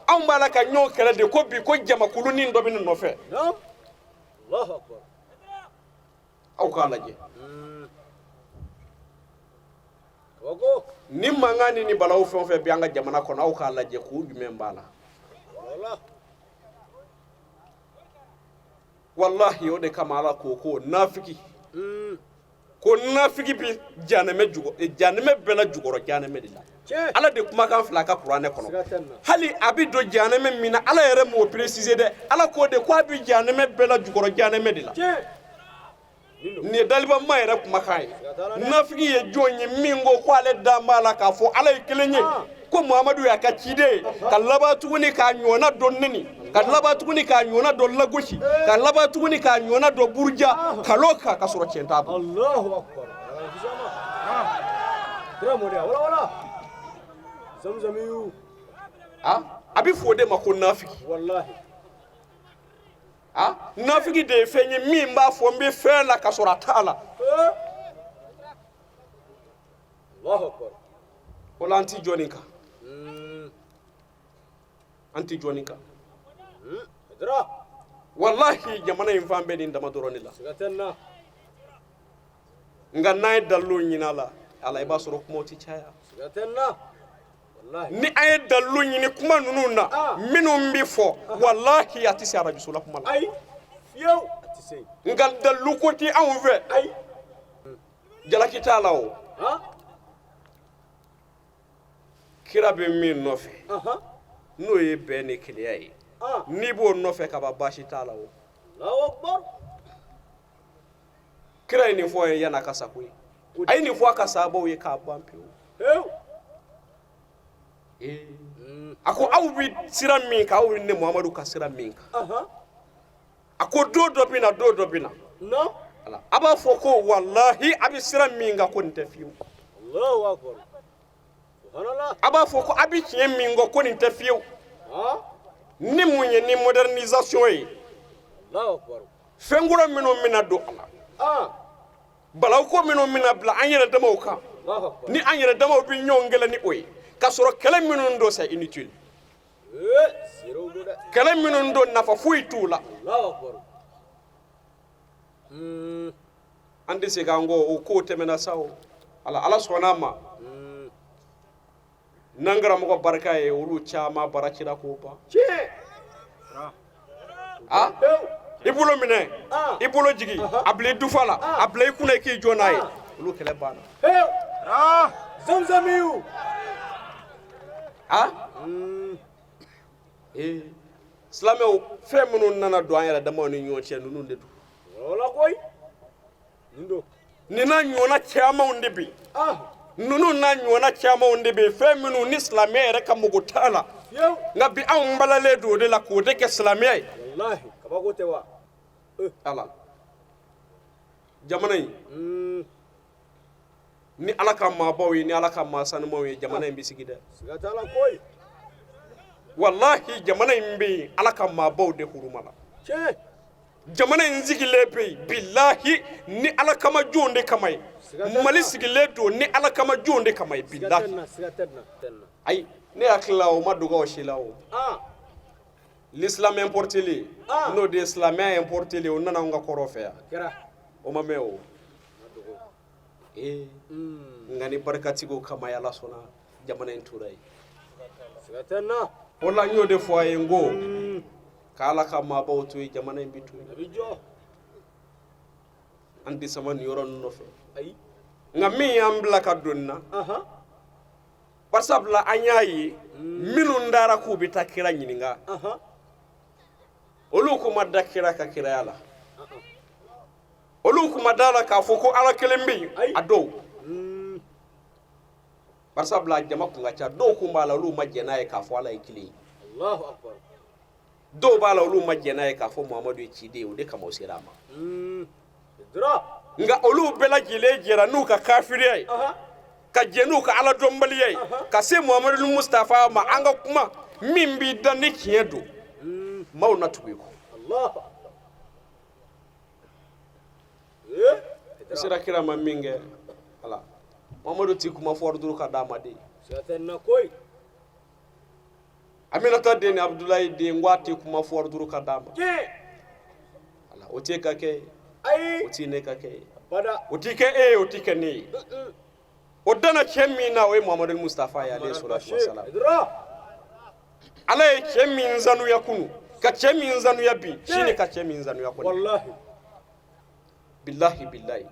au mbala ka nyongele de ko bi ko jama kuluni ndo bi ne nofe nam Allahu akbar au ka laje wago ni mangani ni balaw fon fe bianga jamana kono au ka laje ku jume mbala wala wallahi ode kamala ko nafiki ko nafiki bi janame jugo janame bela jugoro janame dilla ala de kuma kan fila ka qur'ane kono hali abido janame mina ala yere mo préciser de ala ko de ko abi janame bela jugoro janame dilla ni daliba mayra kuma kai nafiki ye jonyi mingo ko ale dambala ka fo ala kelenye ko muhammadu ya ka cide kallaba tuguni ka nyona donneni ka laba tuguni k'a ɲɔna dɔ lagosi ka laba tuguni k'a ɲɔna dɔ buruja kalo kan ka sɔrɔ tiɲɛ t'a bolo Allahu akbar kira mo dia wala zamzamiyu a bɛ fɔ o de ma ko nafiki wallahi nafiki de ye fɛn ye min b'a fɔ n bɛ fɛn la ka sɔrɔ a t'a la Allahu akbar o la an ti jɔ nin kan an ti jɔ nin kan idra wallahi jamana in fan bɛɛ nin dama dɔrɔn de la sigatenna nka n'an ye dalilu ɲini a la ala i b'a sɔrɔ kumaw ti caya sigatenna wallahi ni an ye dalilu ɲini kuma ninnu na minnu bɛ fɔ wallahi a ti se arajo la kuma la ay fiyew ati se nka dalilu ko ti anw fɛ ay jalaki t'a la o kira bɛ min nɔfɛ n'o ye bɛn ni kelenya ye n'i b'o nɔfɛ kaba baasi t'a la o Allahu akbar kira ye nin fɔ ye yan'a ka sa koyi a ye nin fɔ a ka sahabaw ye k'a ban pewu a ko aw bɛ sira min kan aw ni ne Muhamadu ka sira min kan a ko don dɔ bɛ na don dɔ bɛ na a b'a fɔ ko wallahi a bɛ sira min kan ko nin tɛ fiyewu Allahu akbar subhanallah a b'a fɔ ko a bɛ tiɲɛ min kan ko nin tɛ fiyewu ni mun ye ni modernisation ye Allahu akbar fɛn kura minnu bɛna don a la balawu ko minnu bɛna bila an yɛrɛ damaw kan ni an yɛrɛ damaw bɛ ɲɔgɔn kɛlɛ ni o ye ka sɔrɔ kɛlɛ minnu don c'est inutile kɛlɛ minnu don nafa foyi t'u la Allahu akbar an tɛ se k'an kɔ o kow tɛmɛna sa o ala sɔnn'a ma n'an karamɔgɔ barika ye olu caman baara cira k'o ban i bolo minɛ i bolo jigi a bila i dufa la a bila i kunna i k'i jɔ n'a ye olu kɛlɛ banna zamzamiyu silamɛw fɛn minnu nana don an yɛrɛ damaw ni ɲɔgɔn cɛ ninnu de don wala koyi nindo nin n'a ɲɔgɔnna camanw de bɛ ninnu n'a ɲɔgɔnna camanw de bɛ fɛn minnu ni silamɛ yɛrɛ ka mugu t'a la nka bi anw balalen don o de la k'o de kɛ silamɛya ye wallahi kabako tɛ wa ala jamana in ni ala ka maabaw ye ni ala ka maa sanumaw ye jamana in bɛ sigi dɛ siga t'a la koyi wallahi jamana in bɛ yen ala ka maabaw de huruma la tiɲɛ jamana in sigilen bɛ yen bilahi ni ala kama jɔnw de kama ye mali sigilen don ni ala kama jɔnw de kama ye bilahi siga tɛ na ayi ne hakili la o ma dogo o si la o l'islam importeli n'o de ye silamɛya importeli o nana anw ka kɔrɔ fɛ yan o ma mɛn o nka ni barikatigiw kama ala sɔnna jamana in tora yen siga tɛ na o la n y'o de fɔ a ye n ko k'ala ka maabaw to yen jamana in bɛ to yen a bɛ jɔ an tɛ sama nin yɔrɔ ninnu nɔfɛ ayi nka min y'an bila ka don nin na barisabula an y'a ye minnu dara k'u bɛ taa kira ɲininka olu kuma da kira ka kiraya la olu kuma da la k'a fɔ ko ala kelen bɛ yen a dɔw barisabula jama kun ka ca dɔw kun b'a la olu ma jɛn n'a ye k'a fɔ ala ye kelen ye Allahu akbar dɔw b'a la olu ma jɛn n'a ye k'a fɔ muhamadu ye ciden ye o de kama o sera a ma nka olu bɛɛ lajɛlen jɛra n'u ka kafiriya ye ka jɛn n'u ka ala dɔnbaliya ye ka se muhamadu mustafa ma an ka kuma min b'i da ni tiɲɛ don maaw na tugu i kɔ i sera kira ma min kɛ ala muhamadu t'i kuma fɔ duuru ka d'a ma de aminata den ni abudulayi den ko a t'i kuma fɔ duuru ka d'a ma ala o t'e ka kɛ o t'i ne ka kɛ o t'i kɛ e ye o t'i kɛ ne ye o dana cɛ min na o ye muhamadu mustafa ye alayhi salatu wasalam ala ye cɛ min sanuya kunu ka cɛ min sanuya bi sini ka cɛ min sanuya kɔni wallahi billahi billahi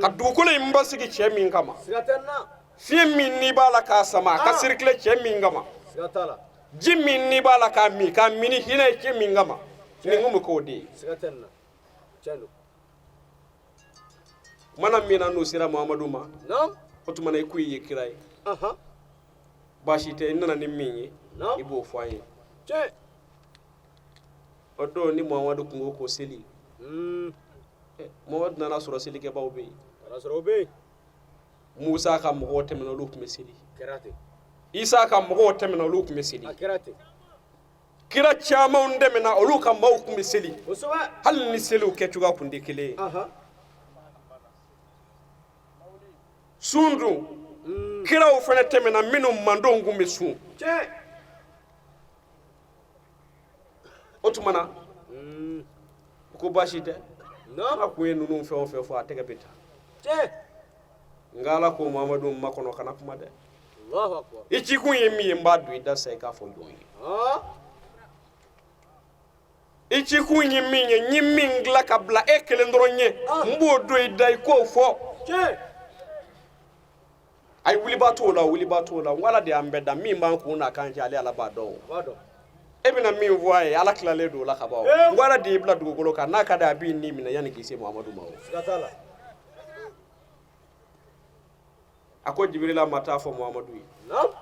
ka dugukolo in basigi cɛ min kama fiɲɛ min n'i b'a la k'a sama ka sirikile cɛ min kama ji min n'i b'a la k'a mini hinɛ ye cɛ min kama ni n kun bɛ k'o de ye mana min na n'o sera muhamadu ma o tuma na i ko i ye kira ye baasi tɛ i nana ni min ye i b'o fɔ an ye o don ni Muhamadu kungo ko seli Muhamadu nana sɔrɔ selikɛbaw bɛ yen ala sɔrɔ o bɛ yen Musa ka mɔgɔw tɛmɛna olu tun bɛ seli kɛra ten Isa ka mɔgɔw tɛmɛna olu tun bɛ seli a kɛra ten kira camanw tɛmɛna olu ka maaw tun bɛ seli kosɛbɛ hali ni seliw kɛcogoya tun tɛ kelen ye sun dun kiraw fana tɛmɛna minnu mandenw tun bɛ sun tiɲɛ o tuma na u ko baasi tɛ naamu ala kun ye ninnu fɛn o fɛn fɔ a tɛgɛ bɛ ta tiɲɛ nka ala ko Muhamadu ma kɔnɔ kana kuma dɛ Allahu akbar i ci kun ye min ye n b'a don i da sa i k'a fɔ jɔn ye i ci kun ye min ye n ye min dilan ka bila e kelen dɔrɔn ye n b'o don i da i k'o fɔ tiɲɛ ayi wulibaa t'o la wulibaa t'o la n ko ala de y'an bɛɛ da min b'an kun n'a kan cɛ ale ala b'a dɔn b'a dɔn e bɛna min fɔ a ye ala tilalen don o la ka ban n ko ala de y'i bila dugukolo kan n'a ka di a b'i ni minɛ yanni k'i se Muhamadu ma o siga t'a la a ko Jibirila ma taa fɔ Muhamadu ye naamu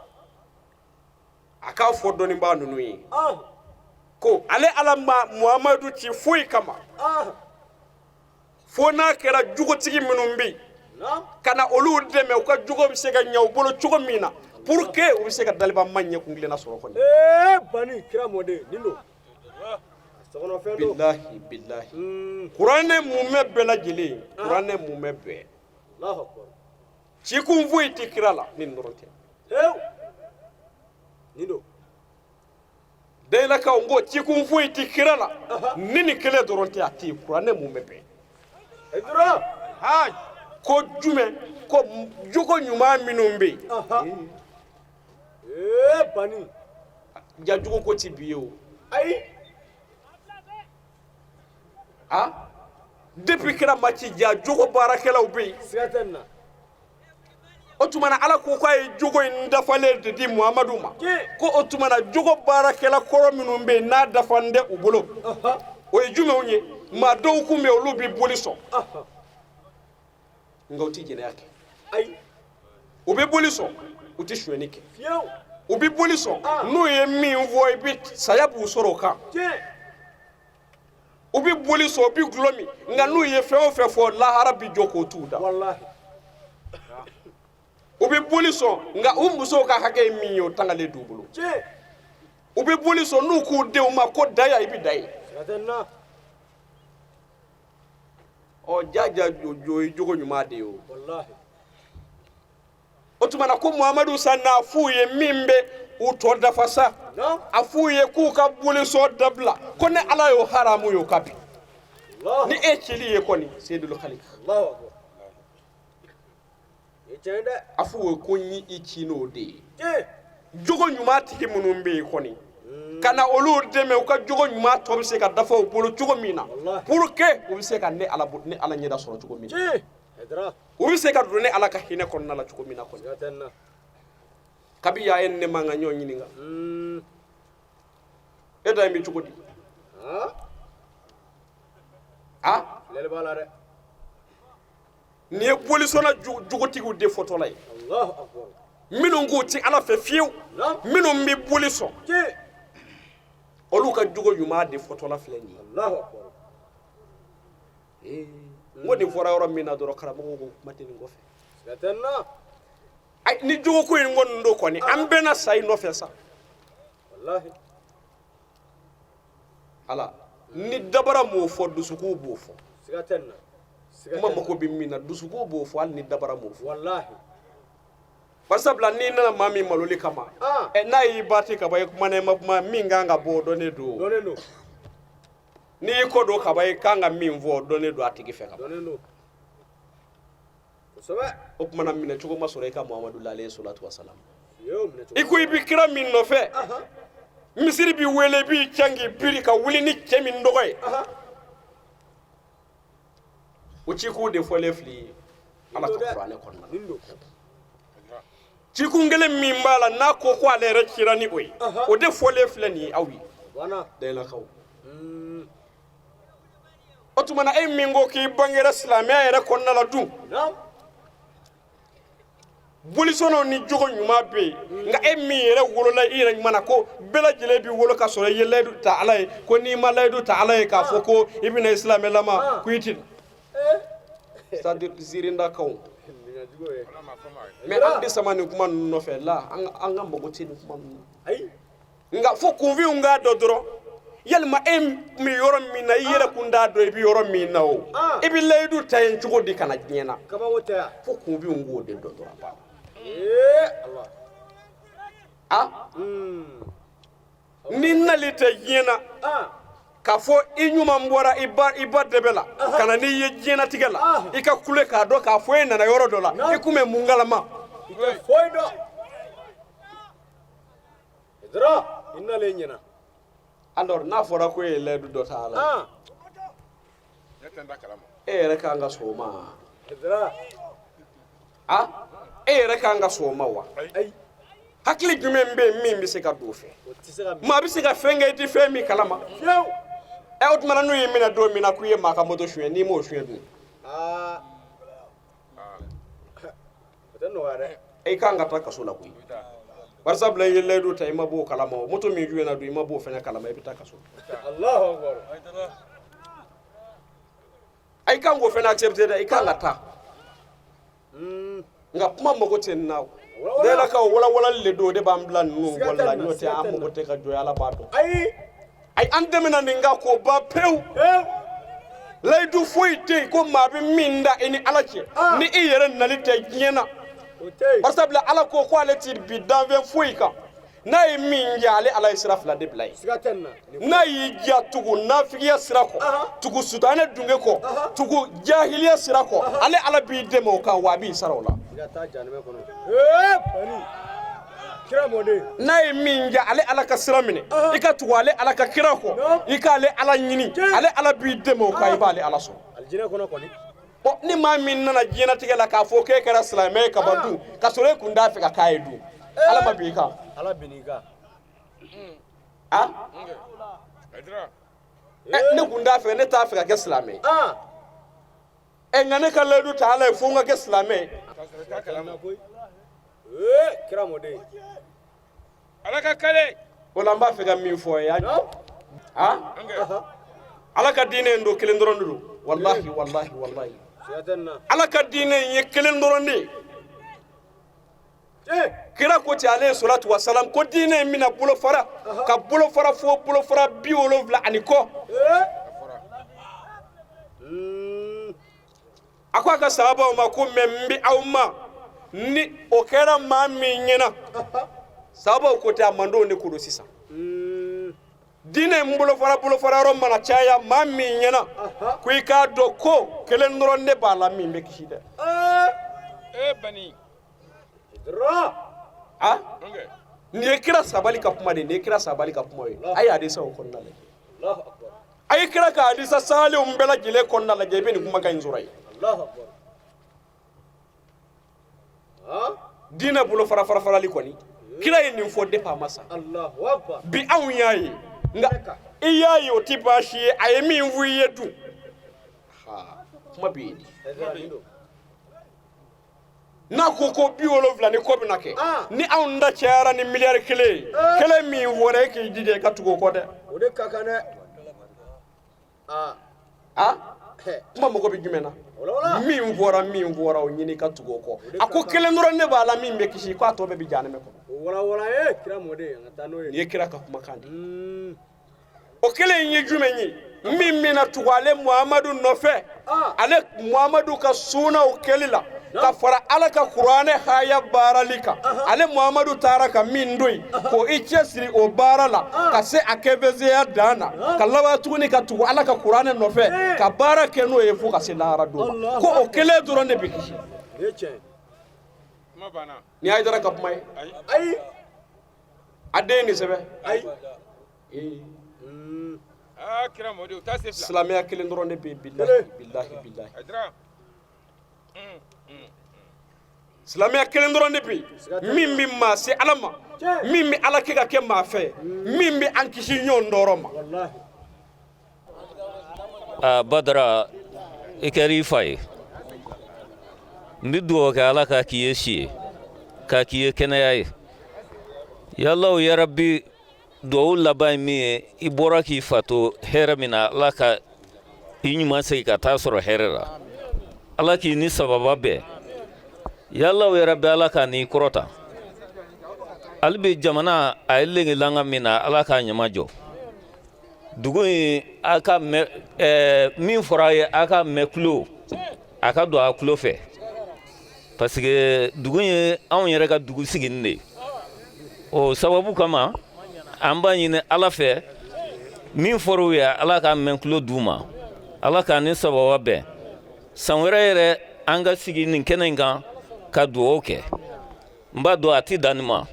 a k'a fɔ dɔnnibaa ninnu ye ko ale ala ma Muhamadu ci foyi kama fo n'a kɛra jugotigi minnu bɛ yen naamu ka na olu dɛmɛ u ka jogo bɛ se ka ɲɛ u bolo cogo min na pour que u bɛ se ka daliba ma ɲɛ kun tilenna sɔrɔ kɔni bani kira mɔden nin don sɔgɔnɔfɛn don bilahi bilahi kuranɛ mumɛ bɛɛ lajɛlen kuranɛ mumɛ bɛɛ Allahu akbar cikun foyi tɛ kira la ni nin dɔrɔn tɛ nin don dayilakaw n ko cikun foyi tɛ kira la ni nin kelen dɔrɔn tɛ a tɛ yen kuranɛ mumɛ bɛɛ Idra ko jumɛn ko jogo ɲuman minnu bɛ yen bani ja jogo ko ti bi ye o ayi depuis kira ma ci ja jogo baarakɛlaw bɛ yen siga tɛ nin na o tuma na ala ko k'a ye jogo in dafalen de di Muhamadu ma ko o tuma na jogo baarakɛla kɔrɔ minnu bɛ yen n'a dafalen tɛ u bolo o ye jumɛnw ye maa dɔw kun bɛ yen olu bɛ boli sɔn nka u tɛ jɛnɛya kɛ ayi u bɛ boli sɔn u tɛ sonyɛni kɛ fiyewu u bɛ boli sɔn n'u ye min fɔ i bɛ saya b'u sɔrɔ o kan tiɲɛ u bɛ boli sɔn u bɛ gulɔ min nka n'u ye fɛn o fɛn fɔ lahara bɛ jɔ k'o t'u da wallahi u bɛ boli sɔn nka u musow ka hakɛ ye min ye o tangalen d'u bolo tiɲɛ u bɛ boli sɔn n'u k'u denw ma ko da yan i bɛ da ye siga tɛ nin na jaja jo ye jogo ɲuman de ye o wallahi o tuma na ko Muhamadu sa n'a f'u ye min bɛ u tɔ dafa sa naamu a f'u ye k'u ka boli sɔn dabila ko ni ala y'o haramu y'o ka bi ni e cili ye kɔni Seydul Khalifa Allahu akbar i tiɲɛ dɛ a f'u ye ko n y'i ci n'o de ye tiɲɛ jogo ɲuman tigi minnu bɛ yen kɔni ka na olu dɛmɛ u ka jogo ɲuman tɔ bɛ se ka dafa u bolo cogo min na pour que u bɛ se ka ne ala ɲɛda sɔrɔ cogo min na tiɲɛ Idra u bɛ se ka don ne ala ka hinɛ kɔnɔna la cogo min na kɔni siga tɛ nin na kabi y'a ye ne man ka ɲɔgɔn ɲininka e da yen bɛ cogo di filɛli b'a la dɛ nin ye bolisɔnna jogotigiw de fɔtɔla ye Allahu akbar minnu k'u ti ala fɛ fiyewu naamu minnu bɛ boli sɔn tiɲɛ olu ka jogo ɲuman de fɔtɔla filɛ nin ye Allahu akbar n ko nin fɔra yɔrɔ min na dɔrɔn karamɔgɔw ko kuma tɛ nin kɔfɛ siga tɛ nin na ni jogo ko in kɔni don kɔni an bɛɛ na sa i nɔfɛ sa wallahi ala ni dabara m'o fɔ dusukun b'o fɔ siga tɛ nin na siga kuma tɛ nin mako bɛ min na dusukun b'o fɔ hali ni dabara m'o fɔ wallahi barisabula n'i nana maa min maloli kama n'a y'i ba ten kaba ye kuma na i ma kuma min kan ka bɔ o dɔnnen don dɔnnen don n'i y'i kɔ don kaba ye kan ka min fɔ o dɔnnen don a tigi fɛ ka ban dɔnnen don kosɛbɛ o tuma na minɛ cogo ma sɔrɔ i ka Muhamadu la alayhi salatu wa salam fiyewu minɛ i cogo ko i bɛ kira min nɔfɛ misiri b'i wele i b'i can k'i biri ka wuli ni cɛ min dɔgɔ ye o cikun de fɔlen filɛ i ye ala ka kuranɛ kɔnɔna na nin don cikun kelen min b'a la n'a ko ko ale yɛrɛ cira ni o ye o de fɔlen filɛ nin ye aw ye bana dayilakaw o tuma na e min ko k'i bangera silamɛya yɛrɛ kɔnɔna la dun naamu bolisono ni jogo ɲuman bɛ yen nka e min yɛrɛ wolola i yɛrɛ ɲuman na ko bɛɛ lajɛlen bɛ wolo ka sɔrɔ i ye layidu ta ala ye ko n'i ma layidu ta ala ye k'a fɔ ko i bɛna isilamɛlama ko i ti c'est-à-dire zirindakanw mais an tɛ sama nin kuma ninnu nɔfɛ la an ka mago tɛ nin kuma ninnu nka fo kunfinw k'a dɔn dɔrɔn yalima e mi yɔrɔ min na i yɛrɛ kun t'a dɔn i bɛ yɔrɔ min na o i bɛ layidu ta yen cogo di kana diɲɛ na fo kunfinw k'o de dɔn dɔrɔn a banna ni nali tɛ diɲɛ na k'a fɔ i ɲuman bɔra i ba dɛbɛ la ka na n'i ye diɲɛlatigɛ la i ka kule k'a dɔn k'a fɔ e nana yɔrɔ dɔ la i kun bɛ mun kalama i tɛ foyi dɔn Idra i nalen ɲɛna alors n'a fɔra ko e ye layidu dɔ ta ala e yɛrɛ kan ka sɔn o ma Idra e yɛrɛ kan ka sɔn o ma wa hakili jumɛn bɛ yen min bɛ se ka don o fɛ maa bɛ se ka fɛn kɛ i tɛ fɛn min kalama o tuma na n'u y'i minɛ don min na k'u ye maa ka moto suɲɛ n'i m'o suɲɛ dun o tɛ nɔgɔya dɛ i kan ka taa kaso la koyi barisabula i ye layidu ta i ma b'o kalama o moto min suɲɛna dun i ma b'o fɛnɛ kalama i bɛ taa kaso Allahu akbar i kan k'o fɛnɛ accepter dɛ i kan ka taa nka kuma mago tɛ nin na o dɛlakaw walawalali le don o de b'an bila ninnu bɔli la n'o tɛ an mago tɛ ka jɔ ala b'a dɔn ayi an tɛmɛna nin kan k'o ban pewu layidu foyi tɛ yen ko maa bɛ min da i ni ala cɛ ni i yɛrɛ nali tɛ diɲɛ na barisabula ala ko ale ti bi danfɛn foyi kan n'a ye min jɛ ale ala ye sira fila de bila ye n'a y'i diya tugu nafigiya sira kɔ tugu sutanɛ dunge kɔ tugu jahiliya sira kɔ ale ala b'i dɛmɛ o kan wa a b'i sara o la n'a ye min jɛ ale ala ka sira minɛ i ka tugu ale ala ka kira kɔ i k'ale ala ɲini ale ala b'i dɛmɛ o kan i b'ale ala sɔrɔ ni maa min nana diɲɛlatigɛ la k'a fɔ k'e kɛra silamɛ ye kaban dun ka sɔrɔ e kun t'a fɛ ka k'a ye dun ala ma b'i kan ala bin'i kan ne kun t'a fɛ ne t'a fɛ ka kɛ silamɛ ye nka ne ka layidu ta ala ye fo n ka kɛ silamɛ ye kira mɔden ala ka kale o la n b'a fɛ ka min fɔ ye ala ka diinɛ in don kelen dɔrɔn de don wallahi wallahi wallahi ala ka diinɛ in ye kelen dɔrɔn de ye kira ko ten ale salatu wasalam ko diinɛ in bɛna bolofara ka bolofara fo bolofara 70 ani kɔ a ko a ka sahabaw ma ko mɛ n bɛ aw ma ni o kɛra maa min ɲɛna sahabaw ko ten a man d'o ne ko don sisan diinɛ in bolofara yɔrɔ mana caya maa min ɲɛna ko i k'a dɔn ko kelen dɔrɔn ne b'a la min bɛ kisi dɛ bani nin ye kira sabali ka kuma de nin ye kira sabali ka kuma ye a ye hadisa o kɔnɔna lajɛ a ye kira ka hadisa salenw bɛɛ lajɛlen kɔnɔna lajɛ i bɛ nin kumakan in sɔrɔ yen diinɛ bolofara farafarali kɔni kira ye nin fɔ depuis a ma sa bi anw y'a ye nka i y'a ye o tɛ baasi ye a ye min fɔ i ye dun kuma bɛ yen n'a ko ko 70 ni ko bɛna kɛ ni anw da cayara ni miliyari 1 ye kelen min fɔra e k'i jija i ka tugu o kɔ dɛ o de ka kan dɛ kuma mago bɛ jumɛn na min fɔra o ɲini ka tugu o kɔ a ko kelen dɔrɔn ne b'a la min bɛ kisi k'a tɔ bɛɛ bɛ jahanɛmɛ kɔnɔ wala ye kira mɔden an ka taa n'o ye nin ye kira ka kumakan de o kelen in ye jumɛn ye min bɛna tugu ale muhamadu nɔfɛ ale muhamadu ka sunaw kɛli la ka fara ala ka kuranɛ haya baarali kan ale muhamadu taara ka min to yen ko i cɛsiri o baara la ka se a kɛfɛseya dan na ka laban tuguni ka tugu ala ka kuranɛ nɔfɛ ka baara kɛ n'o ye fo ka se lahara don ma ko o kelen dɔrɔn de bɛ kisi ni Haidara ka kuma ye ayi a den ye nin sɛbɛn ayi kira mɔden o t'a se fila silamɛya kelen dɔrɔn de bɛ yen bilahi silamɛya kelen dɔrɔn de bɛ yen min bɛ maa se ala ma min bɛ ala kɛ ka kɛ maa fɛ min bɛ an kisi ɲɔgɔn tɔɔrɔ ma Badara i kɛra i fa ye n bɛ dugawu kɛ ala ka k'i ye si ye k'a k'i ye kɛnɛya ye yalaw ya rabbi duwawu laban min ye i bɔra k'i fato hɛrɛ min na ala ka i ɲuman segin ka taa sɔrɔ hɛrɛ la ala k'i ni sababa bɛɛ yalaw ya rabbi ala ka n'i kɔrɔta hali bi jamana a ye lengelanga min na ala k'a ɲama jɔ dugu in a ka mɛn min fɔra a ye a ka mɛn tulo a ka don a tulo fɛ parce que dugu ye anw yɛrɛ ka dugu sigini de ye o sababu kama an b'a ɲini ala fɛ min fɔr'u ye ala k'a mɛn tulo d'u ma ala k'a ni sababa bɛn san wɛrɛ yɛrɛ an ka sigi nin kɛnɛ in kan ka dugawu kɛ n b'a dɔn a ti dan nin ma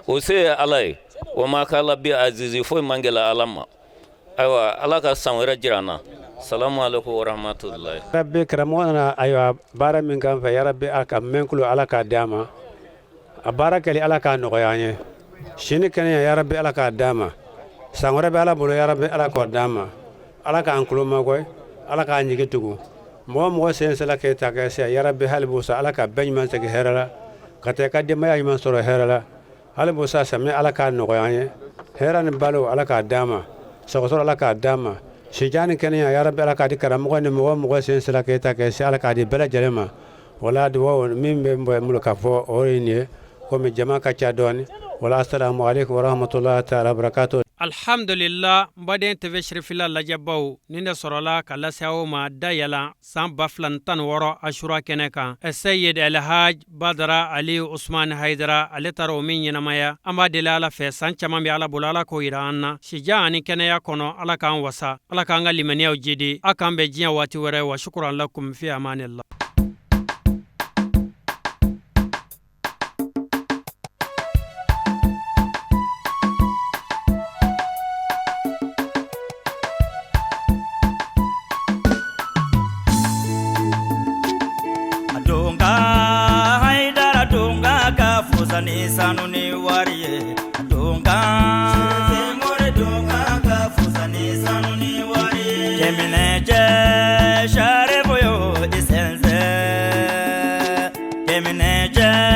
o se ye ala ye wa ma k'ala bi azizi foyi man gɛlɛ ala ma ayiwa ala ka san wɛrɛ jira an na salamu alaikum wa rahmatullahi rabbi karamɔgɔ nana ayiwa baara min kan fɛ yarabi a ka mɛn kulo ala k'a d'a ma a baara kɛli ala k'a nɔgɔya an ye sini kɛnɛya yarabi ala k'a d'a ma san wɛrɛ bɛ ala bolo yarabi ala k'o d'a ma ala k'an kulo makɔy ala k'a ɲigi tugun mɔgɔ mɔgɔ sen sela k'e ta kɛ se yarabi hali busa ala ka bɛɛ ɲuman segin hɛrɛ la ka taa i ka denbaya ɲuman sɔrɔ hɛrɛ la hali busa samiya ala k'a nɔgɔya an ye hɛrɛ ni balo ala k'a d'a ma sɔgɔsɔrɔ ala k'a d'a ma sijani kɛnɛya yarabi ala k'a di karamɔgɔ ni mɔgɔ mɔgɔ sen sela k'e ta kɛ se ala k'a di bɛɛ lajɛlen ma wala duwawu min bɛ n bolo k'a fɔ o ye nin ye komi jama ka ca dɔɔni wala assalamu alaikum warahmatullahi taala barakatuh alhamdulillah baden tv shirifila lajɛbaw nin de sɔrɔla ka lase aw ma da yɛlɛ san 2016 ashura kɛnɛ kan Sayyid Alhaj Badara Ali Usman Haidara ale taara o min ɲɛnamaya an b'a deli ala fɛ san caman bɛ ala bolo ala k'o yira an na sijan ani kɛnɛya kɔnɔ ala k'an wasa ala k'an ka limaniyaw jidi a k'an bɛ diɲɛ waati wɛrɛ wa shukran lakum fi amanillah ni sanu ni wariye donga shirifi more donga ka fusa ni sanu ni wariye kemine je share boyo isense kemine je